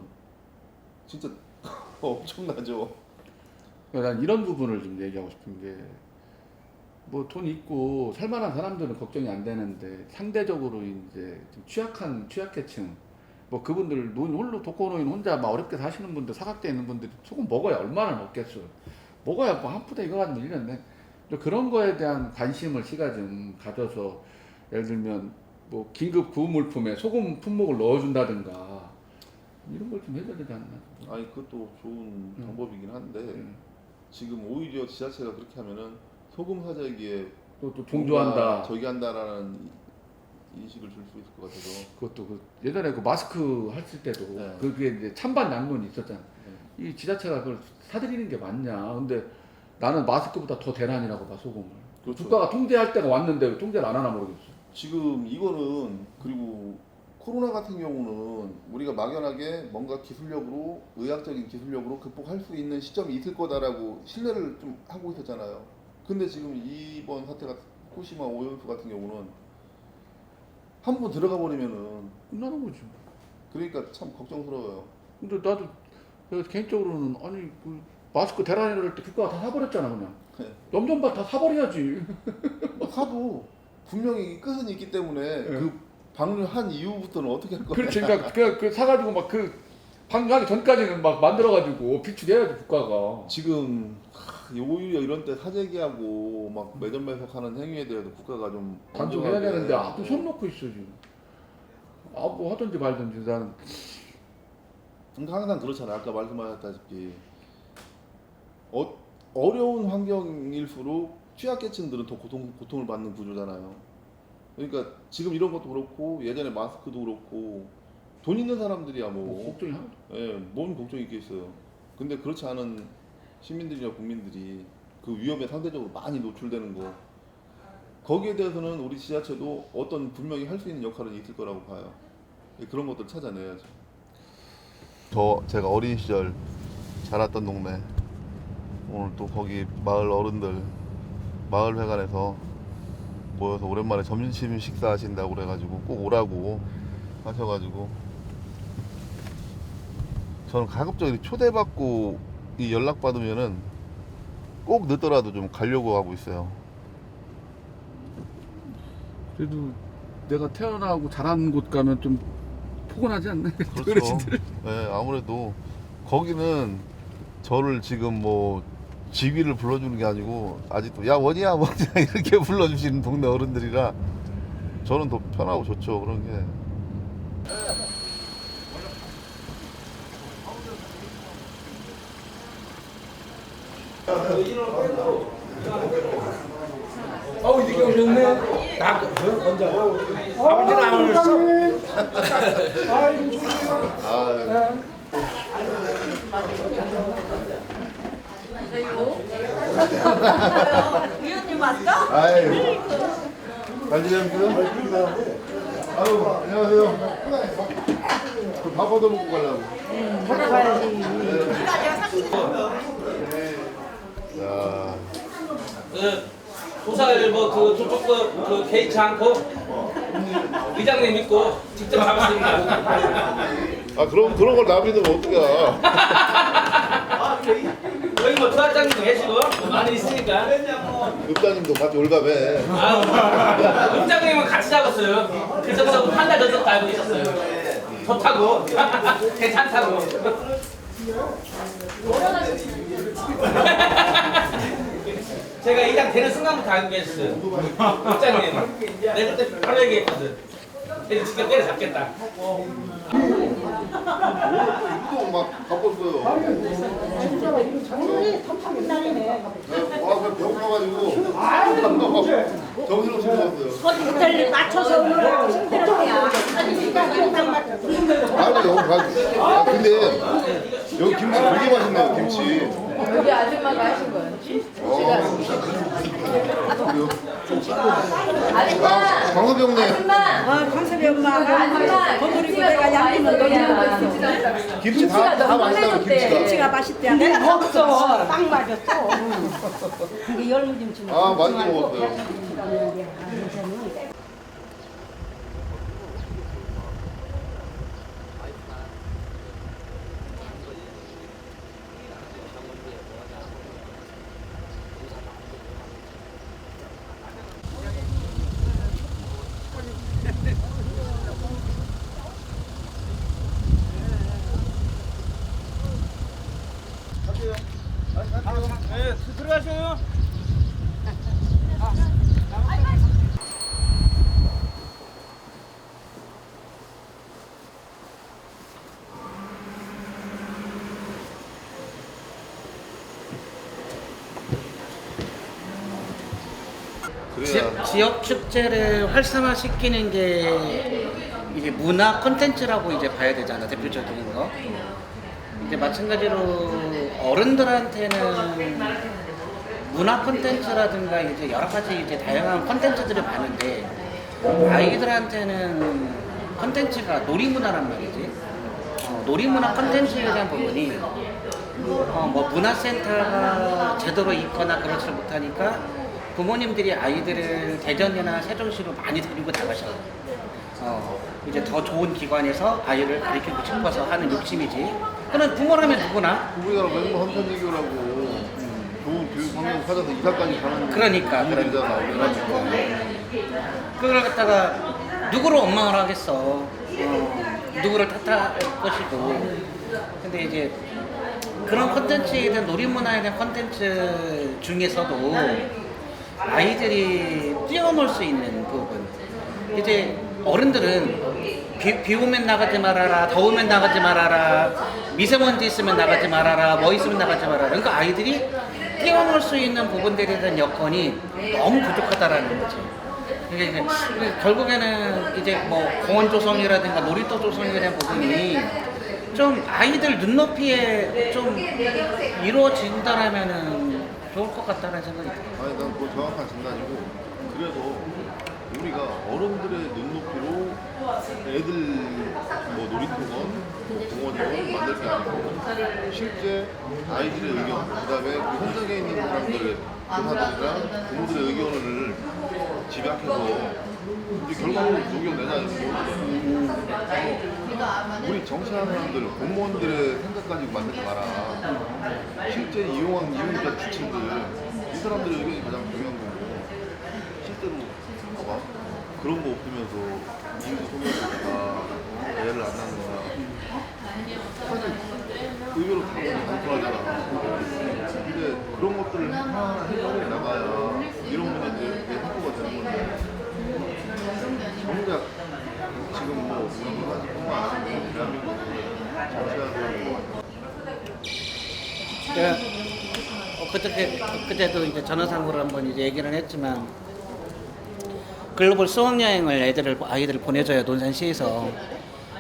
진짜 엄청나죠. 난 이런 부분을 좀 얘기하고 싶은 게, 뭐 돈 있고 살만한 사람들은 걱정이 안 되는데 상대적으로 이제 좀 취약계층, 뭐 그분들 홀로 독거노인 혼자 막 어렵게 사시는 분들, 사각지대에 있는 분들이 소금 먹어야 얼마나 먹겠어요. 먹어야 뭐 한 푸대 이거 가지고 1년에. 그런 거에 대한 관심을 시가 좀 가져서 예를 들면 뭐 긴급 구호물품에 소금 품목을 넣어준다든가 이런 걸 좀 해줘야 되지 않나. 아니 그것도 좋은 방법이긴 한데 지금 오히려 지자체가 그렇게 하면은 소금 사재기에 또 종조한다. 저기 한다라는 인식을 줄 수 있을 것 같아서. 그것도 예전에 그 마스크 했을 때도 네. 그게 이제 찬반 양론이 있었잖아. 이 지자체가 그걸 사들이는 게 맞냐. 근데 나는 마스크보다 더 대란이라고 봐, 소금을. 그렇죠. 국가가 통제할 때가 왔는데 왜 통제를 안 하나 모르겠어. 지금 이거는 그리고 코로나 같은 경우는 우리가 막연하게 뭔가 기술력으로 의학적인 기술력으로 극복할 수 있는 시점이 있을 거다라고 신뢰를 좀 하고 있었잖아요. 근데 지금 이번 사태가 후쿠시마 오염수 같은 경우는 한 번 들어가 버리면은 끝나는 거지. 그러니까 참 걱정스러워요. 근데 나도 내가 개인적으로는 아니 그 마스크 대란이랄 때 국가가 다 사버렸잖아 그냥. 네. 염전발 다 사버려야지. 사도 분명히 끝은 있기 때문에 그 방류한 이후부터는 어떻게 할 거야? 그렇지. 그러니까 그 사가지고 막 그 방류하기 전까지는 막 만들어가지고 비축해야지 국가가. 지금 오히려 이런 때 사재기하고 막 매점 매석하는 행위에 대해서 국가가 좀 단속해야 엄정하게 되는데 아무 손 놓고 있어 지금. 뭐 하든지 말든지 나는. 그러니까 항상 그렇잖아요. 아까 말씀하셨다시피 어려운 환경일수록 취약계층들은 더 고통을 받는 구조잖아요. 그러니까 지금 이런 것도 그렇고 예전에 마스크도 그렇고 돈 있는 사람들이야 뭐 걱정이 하나도. 예, 뭔 걱정이 있겠어요. 근데 그렇지 않은 시민들이나 국민들이 그 위험에 상대적으로 많이 노출되는 거 거기에 대해서는 우리 지자체도 어떤 분명히 할 수 있는 역할은 있을 거라고 봐요. 그런 것들 찾아내야죠. 제가 어린 시절 자랐던 동네 오늘 또 거기 마을 어른들 마을회관에서 모여서 오랜만에 점심 식사하신다고 그래가지고 꼭 오라고 하셔가지고 저는 가급적 초대받고 이 연락받으면은 꼭 늦더라도 좀 가려고 하고 있어요. 그래도 내가 태어나고 자란 곳 가면 좀 포근하지 않나? 그렇죠. 어르신들. 네, 아무래도 거기는 저를 지금 뭐 지위를 불러주는 게 아니고 아직도 야 원이야 원이야 이렇게 불러주시는 동네 어른들이라 저는 더 편하고 좋죠. 그런 게. 어우 이렇게 오셨네. 나 먼저. 아버지는 안 오셨어. 아, 위원님 왔어? 아유, 잘 지내셨어요? 아유, 안녕하세요. 밥 얻어 먹고 가려고. 야, 조사를 그 저쪽 그 개의치 않고 의장님 믿고 직접 잡았습니다. 아 그럼 그런 걸 남이면 어떡해? 여기 뭐 부하장님도 계시고 뭐 많이 있으니까. 읍장님도 같이 올가매. 의장님은 같이 잡았어요. 그래서 한 달 전부터 알고 있었어요. 좋다고 괜찮다고. 제가 이장 되는 순간부터 알고 계셨어요. 의장님. 내가 그때 바로 얘기했거든. 얘들 직접 때려잡겠다. 이거 막 바빴어요. 와, 병 가가지고 정신없이 먹었어요. 호텔 맞춰서 오느라고 힘들었대요. 아니 너무 근데 여기 김치 되게 맛있네요. 김치. 우리 아줌마가 하신 거예요. 아, 광섭이 형님. 강섭이 엄마가 거물이고 내가 양념을 넣어주고 있어. 김치 다 맛있다고 김치가. 김치가 맛있대. 내가 먹었어. 딱 맞았어. 그게 열무김치. 아 맛있게 먹었어요. 네, 들어가셔요. 그래야 지역 축제를 활성화시키는 게 이제 문화 콘텐츠라고 이제 봐야 되잖아, 대표적인 거. 이제 마찬가지로 어른들한테는 문화 콘텐츠라든가 이제 여러 가지 이제 다양한 콘텐츠들을 봤는데 아이들한테는 콘텐츠가 놀이문화란 말이지. 놀이문화 콘텐츠에 대한 부분이 뭐 문화센터가 제대로 있거나 그렇지 못하니까 부모님들이 아이들을 대전이나 세종시로 많이 데리고 나가셔. 이제 더 좋은 기관에서 아이를 가르치고 싶어서 하는 욕심이지. 그런 부모라면 누구나. 우리나라 맹모 한편대교라고 좋은 교육 환경 찾아서 이사까지 가는 그러니까. 그걸 갖다가 누구를 원망을 하겠어. 누구를 탓할 것이고. 근데 이제 그런 콘텐츠에 대한 놀이문화에 대한 콘텐츠 중에서도 아이들이 뛰어놀 수 있는 부분. 이제 어른들은 비 오면 나가지 말아라, 더우면 나가지 말아라, 미세먼지 있으면 나가지 말아라, 뭐 있으면 나가지 말아라. 그러니까 아이들이 뛰어놀 수 있는 부분들에 대한 여건이 너무 부족하다라는 거지. 이게 결국에는 이제 뭐 공원 조성이라든가 놀이터 조성에 대한 부분이 좀 아이들 눈높이에 좀 이루어진다라면은 좋을 것 같다는 생각이 들어요. 아니 난 그거 정확한 진단이고 그래도 우리가 어른들의 눈높이로 애들 뭐 놀이터건 공원이건 만들 게 아니고 실제 아이들의 의견 그다음에 그 현장에 있는 사람들의 교사들이랑 부모들의 의견을 집약해서 이제 결국은 녹여내자는 거거든요. 우리 정치하는 사람들 공무원들의 생각 가지고 만들지 마라. 실제 이용자 주체들 이 사람들의 의견이 가장 중요한 거고 실제로 봐봐 그런 거 없으면서 이유도 소멸시키다 애를 안 낳는다 사실 의외로 당연히 단순하잖아. 근데 그런 것들을 하나하나 해결해 나가야 이런 문제들이 해소가 되는 건데 정작 지금 뭐 문화까지뿐만 아니고 대한민국을 정치하는 그때도 이제 전화상으로 한번 이제 얘기를 했지만 글로벌 수학여행을 아이들을 보내줘요, 논산시에서.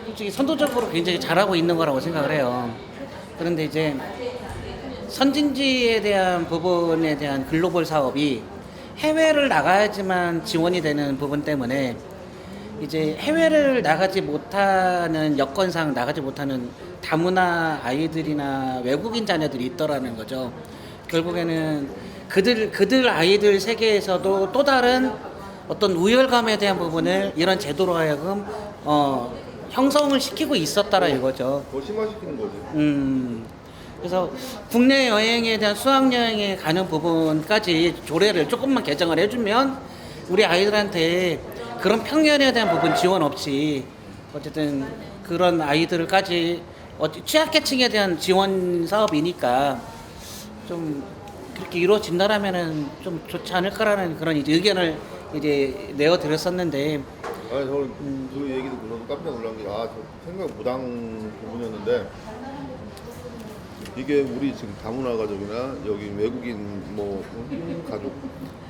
솔직히 선도적으로 굉장히 잘하고 있는 거라고 생각을 해요. 그런데 이제 선진지에 대한 부분에 대한 글로벌 사업이 해외를 나가야지만 지원이 되는 부분 때문에 이제 해외를 나가지 못하는 여건상 나가지 못하는 다문화 아이들이나 외국인 자녀들이 있더라는 거죠. 결국에는 그들 아이들 세계에서도 또 다른 어떤 우열감에 대한 부분을 이런 제도로 하여금 형성을 시키고 있었다라 이거죠. 더 심화시키는 거지. 그래서 국내 여행에 대한 수학 여행에 가는 부분까지 조례를 조금만 개정을 해주면 우리 아이들한테 그런 편견에 대한 부분 지원 없이 어쨌든 그런 아이들까지 취약계층에 대한 지원 사업이니까 좀 그렇게 이루어진다라면은 좀 좋지 않을까라는 그런 이제 의견을 이제 내어드렸었는데. 아니 저는 그 얘기 듣고 저도 깜짝 놀란 게 저 생각 못한 부분이었는데 이게 우리 지금 다문화 가족이나 여기 외국인 뭐 가족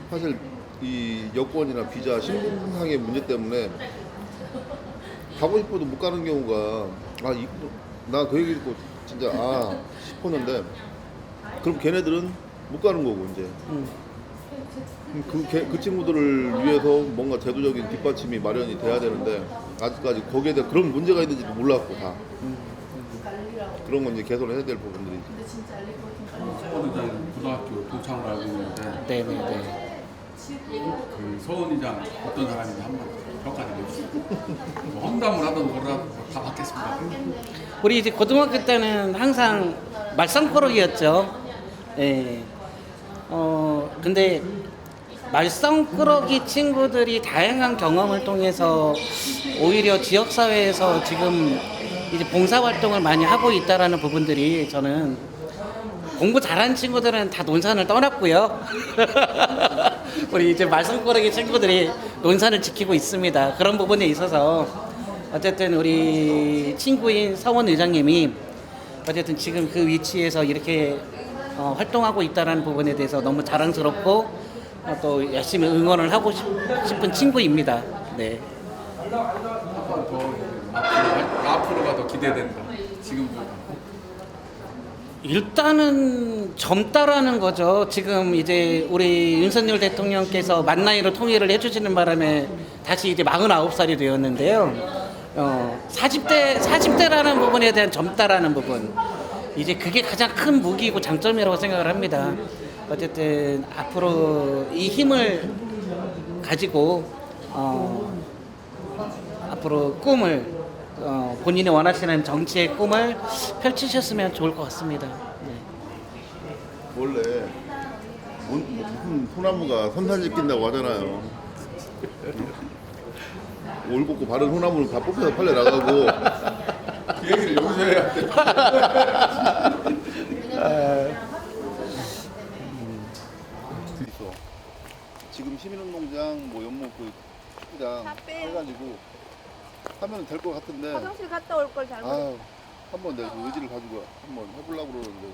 사실 이 여권이나 비자 신분상의 문제 때문에 가고 싶어도 못 가는 경우가 나 그 얘기 듣고 진짜 싶었는데 그럼 걔네들은 못 가는 거고 이제 그 친구들을 위해서 뭔가 제도적인 뒷받침이 마련이 돼야 되는데 아직까지 거기에 대한 그런 문제가 있는지도 몰랐고 다 그런 건 이제 개선을 해야 될 부분들이 서원이장 고등학교 동창을 알고 있는데 네네네. 그 서원이장 어떤 사람인지 한번 평가 좀 해주세요. 험담을 하던 거라도 다 받겠습니다. 우리 이제 고등학교 때는 항상 말썽꾸러기였죠. 예. 근데 말썽꾸러기 친구들이 다양한 경험을 통해서 오히려 지역사회에서 지금 이제 봉사활동을 많이 하고 있다라는 부분들이 저는 공부 잘하는 친구들은 다 논산을 떠났고요. 우리 이제 말썽꾸러기 친구들이 논산을 지키고 있습니다. 그런 부분에 있어서 어쨌든 우리 친구인 서원 의장님이 어쨌든 지금 그 위치에서 이렇게 활동하고 있다는 부분에 대해서 너무 자랑스럽고 또 열심히 응원을 하고 싶은 친구입니다. 네. 앞으로가 더 기대된다. 지금보다. 일단은 젊다라는 거죠. 지금 이제 우리 윤석열 대통령께서 만 나이로 통일을 해주시는 바람에 다시 이제 49살이 되었는데요. 40대라는 부분에 대한 젊다라는 부분. 이제 그게 가장 큰 무기이고 장점이라고 생각을 합니다. 어쨌든 앞으로 이 힘을 가지고 앞으로 꿈을 본인이 원하시는 정치의 꿈을 펼치셨으면 좋을 것 같습니다. 네. 원래 무슨 소나무가 선산지 낀다고 하잖아요. 올 걷고 바른 소나무를 다 뽑혀서 팔려 나가고 그 얘기를 여기서 해야 돼. 있어. 지금 시민운동장 뭐 연못 그 축구장 해가지고 하면 될 것 같은데. 화장실 갔다 올 걸 잘못. 아유, 한번 내가 그 의지를 가지고 한번 해보려고 그러는데.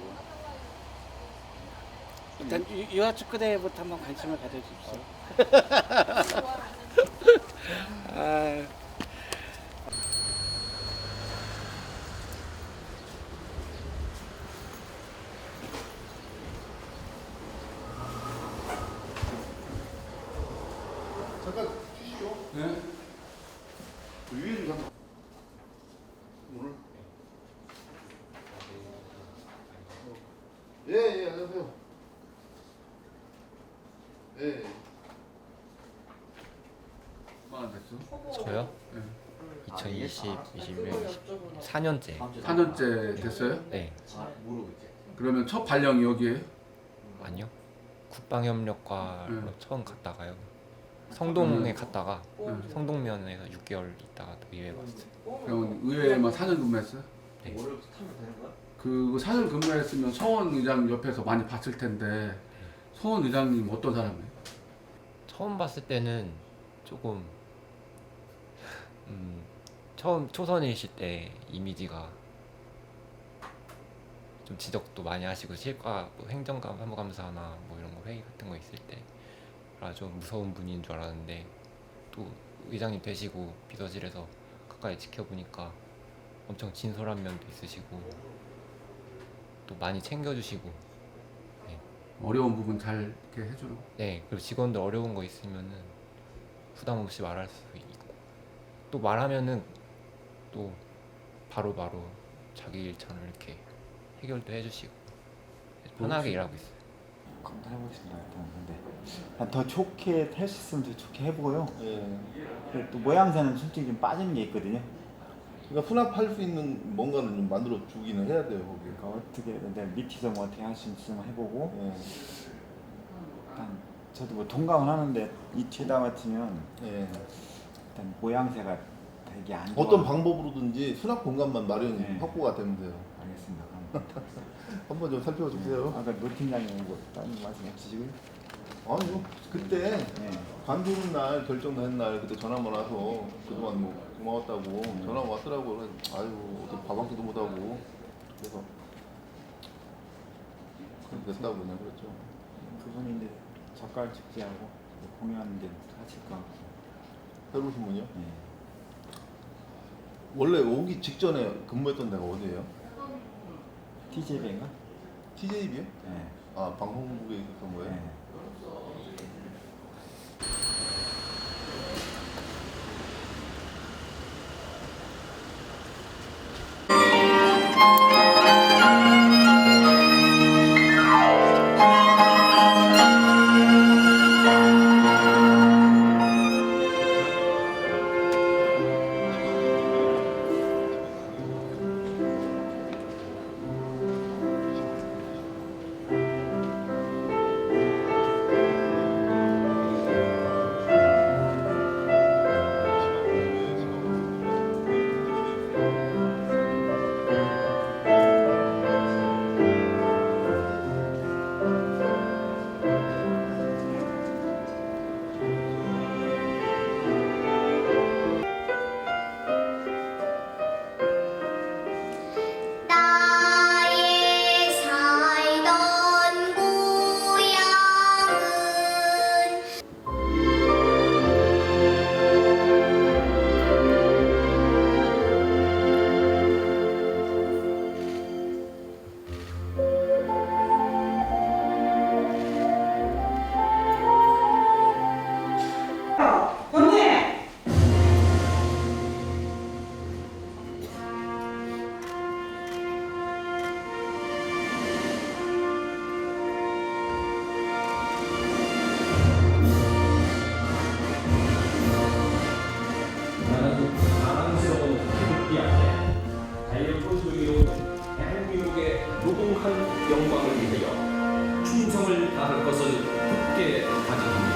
일단 유아축구대회부터 한번 관심을 가져주십시오. 아, 잠깐 쉬시죠. 네? 위에 좀 잠깐. 오늘. 예, 안녕하세요. 예. 얼마나 됐어? 저요? 네. 2021 4년째. 4년째 됐어요? 네. 그러면 첫 발령이 여기에요? 아니요. 국방협력과로 네. 처음 갔다가요. 성동에 갔다가 네. 성동면에서 6개월 있다가 또 의회 갔어요. 그럼 의회에만 4년 근무했어요? 네. 그 4년 근무했으면 서원 의장 옆에서 많이 봤을 텐데 서원 의장님 어떤 사람이에요? 처음 봤을 때는 조금 처음 초선이실 때 이미지가 좀 지적도 많이 하시고 실과 뭐 행정감 사무감사나 뭐 이런 거 회의 같은 거 있을 때 좀 무서운 분인 줄 알았는데 또 의장님 되시고 비서실에서 가까이 지켜보니까 엄청 진솔한 면도 있으시고 또 많이 챙겨주시고 어려운 부분 잘 이렇게 해주는 거. 네, 그리고 직원들 어려운 거 있으면은 부담 없이 말할 수 있고 또 말하면은 또 바로바로 자기 일처럼 이렇게 해결도 해주시고 편하게 일하고 있어요. 검토해보겠습니다. 일단 근데 더 좋게 할 수 있으면 더 좋게 해보고요. 예. 또 모양새는 솔직히 좀 빠지는 게 있거든요. 그러니까 수납할 수 있는 뭔가를 좀 만들어 주기는 해야 돼요, 거기. 그러니까 어떻게 내가 밑에서 뭐 어떻게 할 수 있으면 해보고. 예. 일단 저도 뭐 동감은 하는데 이 최다 같으면 예. 일단 모양새가 되게 안 좋아. 어떤 방법으로든지 수납 공간만 마련이 네. 확보가 되면 돼요. 알겠습니다. 그럼 한번 좀 살펴주세요. 아까 노 팀장이 오고 다른 말씀 없으시고요? 아니요, 그때 네. 관두는 날 결정된 날 그때 전화만 와서 그동안 뭐 고마웠다고 전화 왔더라고. 그래서 아이고 어떻게 밥 한 끼도 못 하고 그래서 그렇게 됐다고 그냥 그랬죠. 그분이 이제 젓갈 축제하고 공연하는 게 하실 것 같고. 새로우신 분이요? 네. 원래 오기 직전에 근무했던 데가 어디예요? TJB인가? TJB요? 네. 아 방송국에 있었던 거예요? 네. 최선을 다할 것을 굳게 다짐합니다.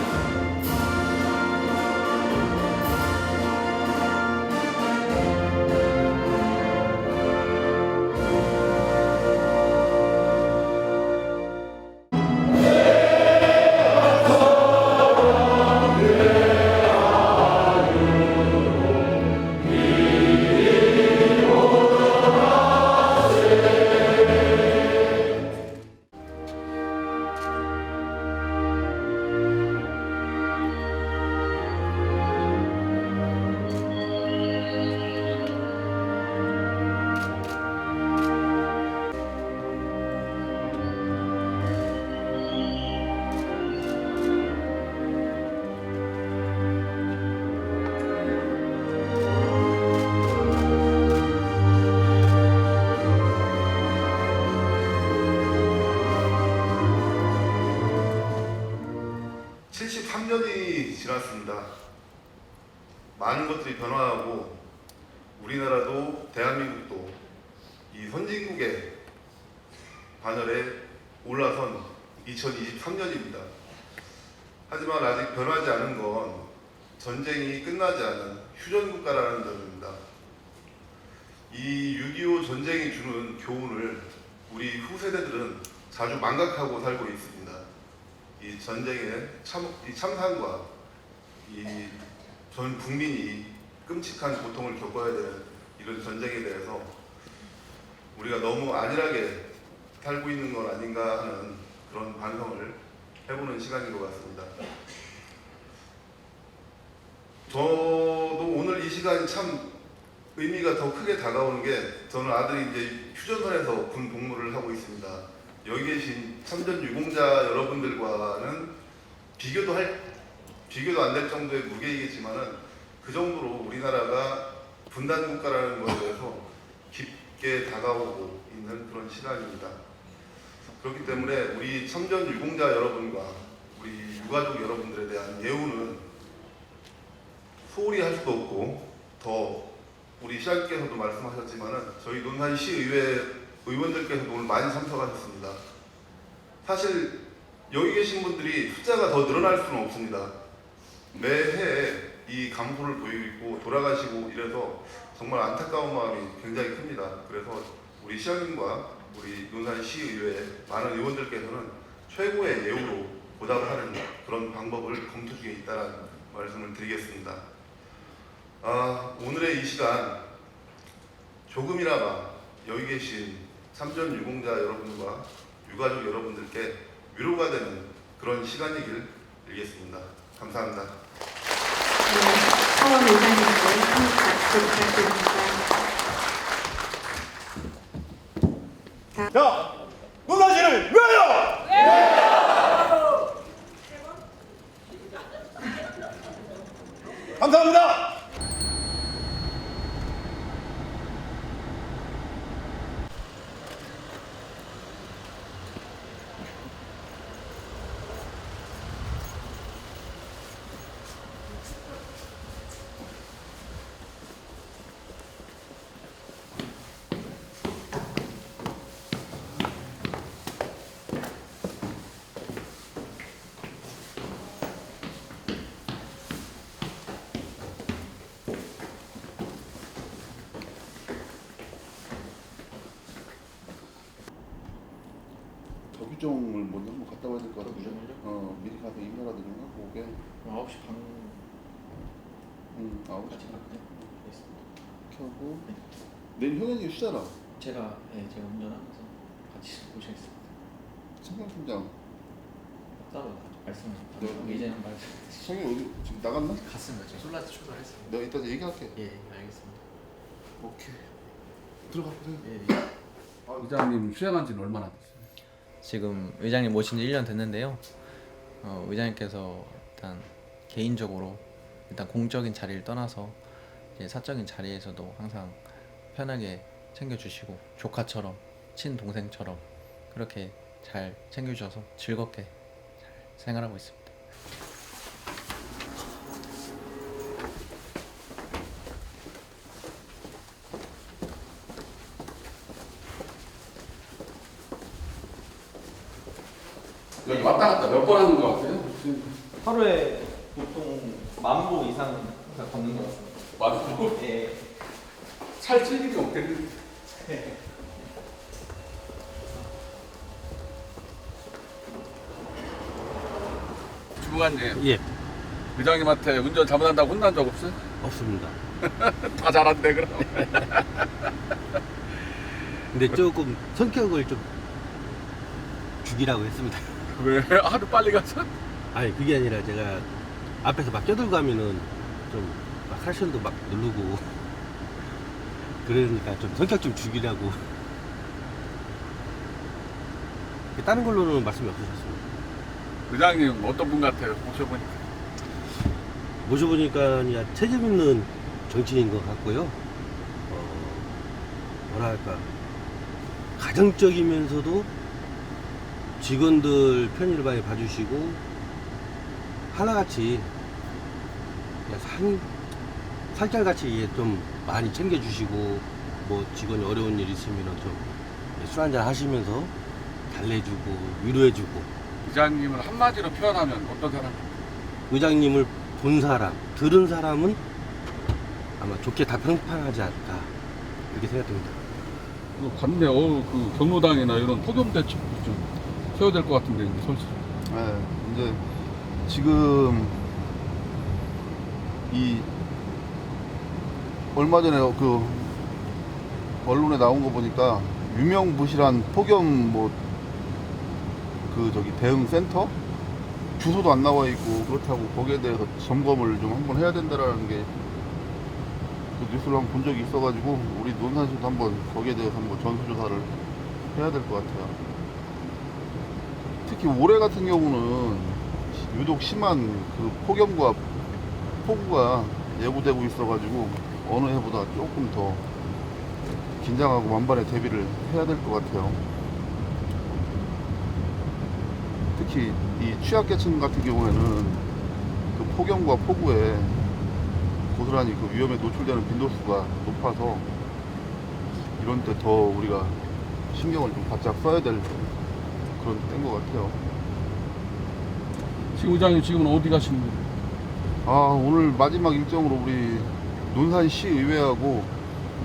지났습니다. 많은 것들이 변화하고 우리나라도 대한민국도 이 선진국의 반열에 올라선 2023년입니다. 하지만 아직 변하지 않은 건 전쟁이 끝나지 않은 휴전국가라는 점입니다. 이 6.25 전쟁이 주는 교훈을 우리 후세대들은 자주 망각하고 살고 있습니다. 이 전쟁의 참상과 이 전 국민이 끔찍한 고통을 겪어야 되는 이런 전쟁에 대해서 우리가 너무 안일하게 살고 있는 건 아닌가 하는 그런 반성을 해보는 시간인 것 같습니다. 저도 오늘 이 시간이 참 의미가 더 크게 다가오는 게, 저는 아들이 이제 휴전선에서 군 복무를 하고 있습니다. 여기 계신 참전 유공자 여러분들과는 비교도 안 될 정도의 무게이겠지만은 그 정도로 우리나라가 분단 국가라는 것에 대해서 깊게 다가오고 있는 그런 시간입니다. 그렇기 때문에 우리 참전 유공자 여러분과 우리 유가족 여러분들에 대한 예우는 소홀히 할 수도 없고, 더 우리 시장님께서도 말씀하셨지만은 저희 논산시의회 의원들께서도 오늘 많이 참석하셨습니다. 사실 여기 계신 분들이 숫자가 더 늘어날 수는 없습니다. 매해 이 감소를 보이고 있고 돌아가시고 이래서 정말 안타까운 마음이 굉장히 큽니다. 그래서 우리 시장님과 우리 논산시의회 많은 의원들께서는 최고의 예우로 보답을 하는 그런 방법을 검토 중에 있다는 말씀을 드리겠습니다. 오늘의 이 시간 조금이나마 여기 계신 참전 유공자 여러분과 유가족 여러분들께 위로가 되는 그런 시간이길 빌겠습니다. 감사합니다. 사원 의장님께 한국 박수 부탁드립니다. 자, 논산시를 위하여! 감사합니다. 덕유종을 먼저 한번 갔다 와야 될 것 같아요. 미리 가서 인사라도 좀 하고 오게. 9시 반 9시 갈까요? 켜고. 내일 형현이 쉬잖아. 제가 운전하면서 같이 모시겠습니다. 청장팀장. 따로 말씀하셨다. 예전에 성이 어디 지금 나갔나? 갔습니다. 저 솔라스 출발했습니다. 내가 이따 얘기할게. 예, 알겠습니다. 오케이. 들어가 보세요. 예. 의장님 수행한 지는 얼마나 됐어요? 지금 의장님 모신 지 1년 됐는데요. 의장님께서 일단 개인적으로 일단 공적인 자리를 떠나서 이제 사적인 자리에서도 항상 편하게 챙겨주시고 조카처럼 친동생처럼 그렇게 잘 챙겨주셔서 즐겁게 잘 생활하고 있습니다. 여기 왔다 갔다 몇 번 하는 것 같아요? 하루에 보통 10,000보 이상 걷는 것 같습니다. 맞고 예. 살찔 일이 없겠는데. 주무관님. 예. 의장님한테 운전 잘못한다고 혼난 적 없어요? 없습니다. 다 잘한대 그럼. 근데 조금 성격을 좀 죽이라고 했습니다. 왜? 하도 빨리 가서? 아니 그게 아니라 제가 앞에서 막 껴들고 가면은 좀 막 칼션도 막 누르고 그러니까 좀 성격 좀 죽이라고. 다른 걸로는 말씀이 없으셨습니다. 의장님 어떤 분 같아요? 모셔보니까. 모셔보니까 책임 있는 정치인인 것 같고요. 뭐랄까 가정적이면서도 직원들 편의를 많이 봐주시고 하나같이 그냥 살결같이 좀 많이 챙겨주시고 뭐 직원이 어려운 일 있으면 좀 술 한잔 하시면서 달래주고 위로해주고. 의장님을 한마디로 표현하면 어떤 사람? 의장님을 본 사람, 들은 사람은 아마 좋게 다 평판하지 않을까 이렇게 생각됩니다. 관내 그 경로당이나 이런 폭염 대책도 좀 세워야 될 것 같은데 이제 솔직히. 네, 이제 지금 이 얼마 전에 그 언론에 나온 거 보니까 유명무실한 폭염 대응 센터 주소도 안 나와 있고 그렇다고 거기에 대해서 점검을 좀 한번 해야 된다라는 게 그 뉴스를 한번 본 적이 있어가지고 우리 논산시도 한번 거기에 대해서 한번 전수조사를 해야 될 것 같아요. 특히 올해 같은 경우는 유독 심한 그 폭염과 폭우가 예고되고 있어가지고 어느 해보다 조금 더 긴장하고 만반의 대비를 해야 될 것 같아요. 특히 이 취약계층 같은 경우에는 그 폭염과 폭우에 고스란히 그 위험에 노출되는 빈도수가 높아서 이런 때 더 우리가 신경을 좀 바짝 써야 될 그런 때인 것 같아요. 지금 의장님 지금은 어디 가시는 거예요? 오늘 마지막 일정으로 우리 논산시의회하고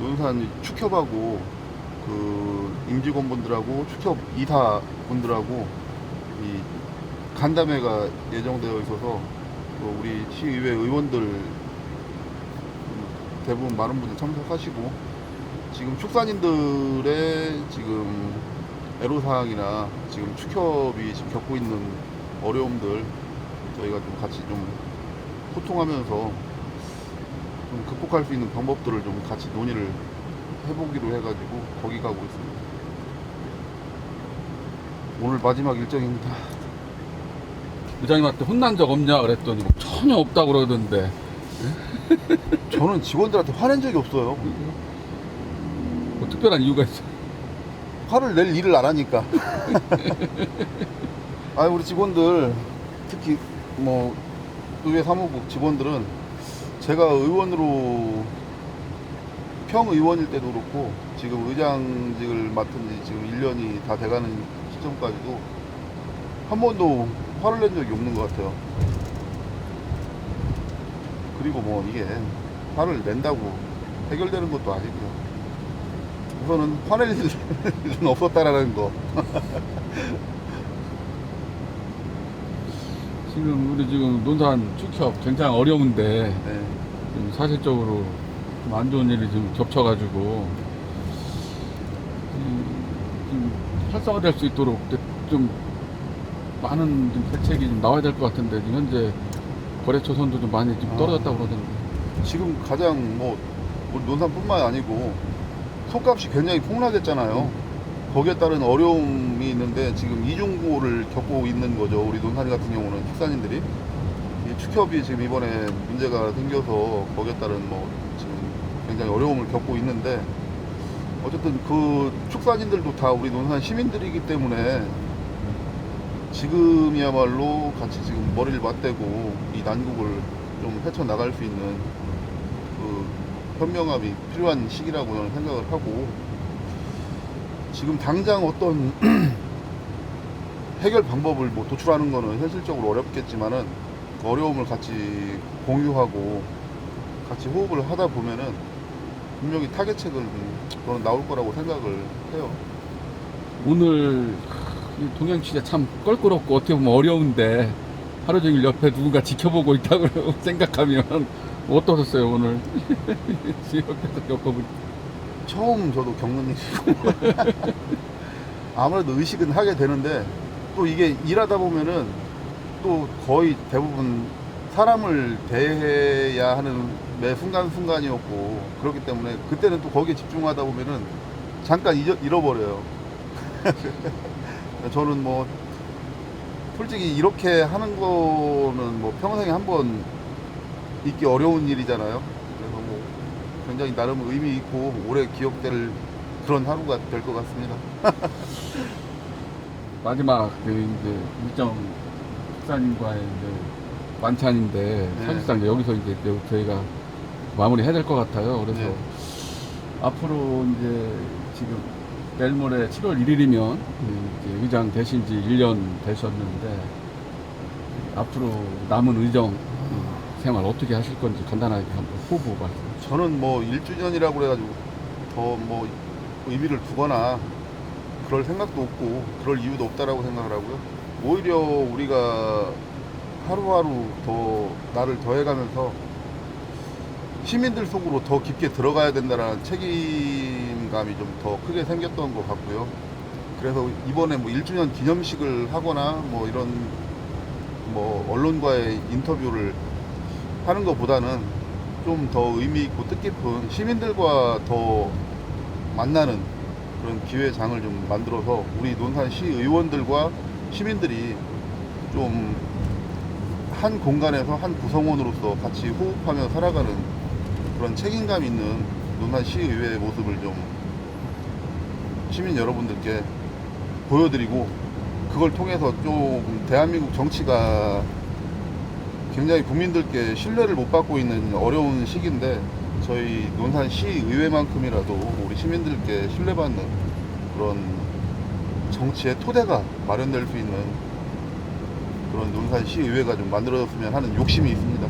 논산 축협하고 그 임직원분들하고 축협 이사분들하고 이 간담회가 예정되어 있어서 우리 시의회 의원들 대부분 많은 분들 참석하시고 지금 축산인들의 지금 애로사항이나 지금 축협이 지금 겪고 있는 어려움들 저희가 좀 같이 좀 소통하면서 좀 극복할 수 있는 방법들을 좀 같이 논의를 해보기로 해가지고 거기 가고 있습니다. 오늘 마지막 일정입니다. 의장님한테 혼난 적 없냐 그랬더니 뭐 전혀 없다고 그러던데. 저는 직원들한테 화낸 적이 없어요. 뭐 특별한 이유가 있어요? 화를 낼 일을 안 하니까. 우리 직원들 특히 뭐 의회 사무국 직원들은 제가 의원으로 평의원일 때도 그렇고 지금 의장직을 맡은 지 지금 1년이 다 돼가는 시점까지도 한 번도 화를 낸 적이 없는 것 같아요. 그리고 뭐 이게 화를 낸다고 해결되는 것도 아니고요. 우선은 화낼 일은 없었다라는 거. 지금 우리 지금 논산 축협 굉장히 어려운데 네. 좀 사실적으로 좀 안 좋은 일이 좀 겹쳐가지고 좀 활성화될 수 있도록 좀 많은 좀 대책이 좀 나와야 될 것 같은데 지금 현재 거래처 선도 좀 많이 좀 떨어졌다고 그러던데. 지금 가장 뭐 우리 논산뿐만 아니고 속값이 굉장히 폭락했잖아요. 거기에 따른 어려움이 있는데 지금 이중고를 겪고 있는 거죠. 우리 논산 같은 경우는 축산인들이 이 축협이 지금 이번에 문제가 생겨서 거기에 따른 뭐 지금 굉장히 어려움을 겪고 있는데 어쨌든 그 축산인들도 다 우리 논산 시민들이기 때문에 지금이야말로 같이 지금 머리를 맞대고 이 난국을 좀 헤쳐나갈 수 있는 그 현명함이 필요한 시기라고 저는 생각을 하고 지금 당장 어떤 해결 방법을 뭐 도출하는 거는 현실적으로 어렵겠지만은 그 어려움을 같이 공유하고 같이 호흡을 하다 보면은 분명히 타개책은 저는 나올 거라고 생각을 해요. 오늘 이 동양 취재 참 껄끄럽고 어떻게 보면 어려운데 하루 종일 옆에 누군가 지켜보고 있다고 생각하면 어떠셨어요 오늘? 옆에서 겪어보니 처음 저도 겪는 일이고 아무래도 의식은 하게 되는데 또 이게 일하다 보면은 또 거의 대부분 사람을 대해야 하는 매 순간순간이었고 그렇기 때문에 그때는 또 거기에 집중하다 보면은 잠깐 잃어버려요. 저는 뭐 솔직히 이렇게 하는 거는 뭐 평생에 한 번 있기 어려운 일이잖아요. 그래서 뭐 굉장히 나름 의미 있고 오래 기억될 그런 하루가 될 것 같습니다. 마지막 그 이제 일정 식사님과의 이제 만찬인데 네. 사실상 여기서 이제 저희가 마무리 해야 될 것 같아요. 그래서 네. 앞으로 이제 지금 내일 모레 7월 1일이면 이제 의장 되신 지 1년 되셨는데 앞으로 남은 의정 생활 어떻게 하실 건지 간단하게 한번 후보 말씀. 저는 뭐 1주년이라고 그래가지고 더 뭐 의미를 두거나 그럴 생각도 없고 그럴 이유도 없다라고 생각을 하고요. 오히려 우리가 하루하루 더 나를 더해가면서 시민들 속으로 더 깊게 들어가야 된다는 책임감이 좀 더 크게 생겼던 것 같고요. 그래서 이번에 뭐 1주년 기념식을 하거나 뭐 이런 뭐 언론과의 인터뷰를 하는 것보다는 좀 더 의미 있고 뜻깊은 시민들과 더 만나는 그런 기회장을 좀 만들어서 우리 논산시 의원들과 시민들이 좀 한 공간에서 한 구성원으로서 같이 호흡하며 살아가는 그런 책임감 있는 논산시의회의 모습을 좀 시민 여러분들께 보여드리고 그걸 통해서 좀 대한민국 정치가 굉장히 국민들께 신뢰를 못 받고 있는 어려운 시기인데 저희 논산시의회만큼이라도 우리 시민들께 신뢰받는 그런 정치의 토대가 마련될 수 있는 그런 논산시의회가 좀 만들어졌으면 하는 욕심이 있습니다.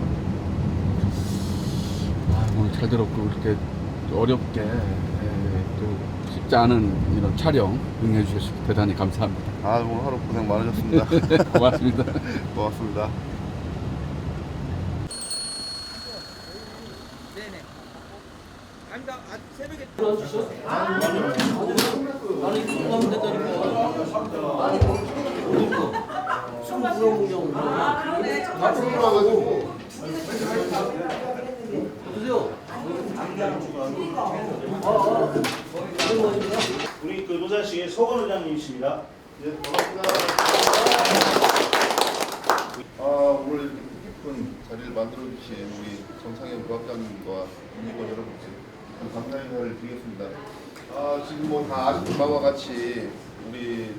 오늘 잘 들었고 이렇게 어렵게 또 쉽지 않은 이런 촬영 응해 주셔서 대단히 감사합니다. 오늘 하루 고생 많으셨습니다. 고맙습니다. 고맙습니다. 새벽에 우리 그 노산시의 서건 의장님이십니다. 네, 반갑습니다. 오늘 뜻깊은 자리를 만들어주신 우리 정창현 부학장님과 임직원 여러분께 감사의 인사를 드리겠습니다. 지금 뭐 다 아시는 바와 같이 우리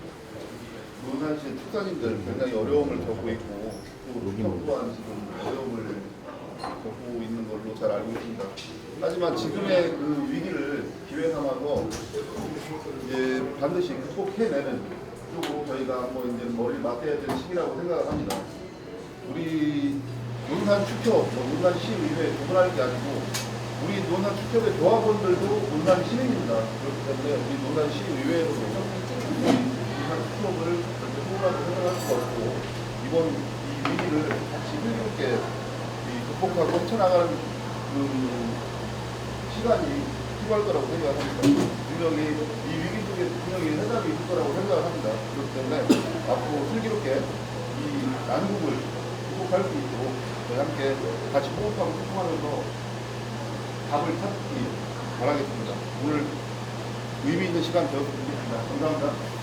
논산시의 축산인들 굉장히 어려움을 겪고 있고 또 또한 지금 어려움을 겪고 있는 걸로 잘 알고 있습니다. 하지만 지금의 그 위기를 기회 삼아서 이제 반드시 극복해내는 쪽으로 저희가 한번 이제 머리를 맞대야 될 시기라고 생각을 합니다. 우리 논산 축협, 논산시의회 구분할 게 아니고 우리 논산 축협의 조합원들도 논산 시민입니다. 그렇기 때문에 우리 논산 시의회에서도 우리 논산 축협을 그렇게 소홀하게 생각할 수가 없고 이번 이 위기를 같이 힘있게 극복하고 헤쳐나가는 그 시간이 필요할 거라고 생각합니다. 분명히 이 위기 속에 분명히 해답이 있을 거라고 생각을 합니다. 그렇기 때문에 앞으로 슬기롭게 이 난국을 극복할 수 있도록 저희 함께 같이 호흡하고 소통하면서 답을 찾기 바라겠습니다. 오늘 의미 있는 시간 되었으면 좋겠습니다. 감사합니다.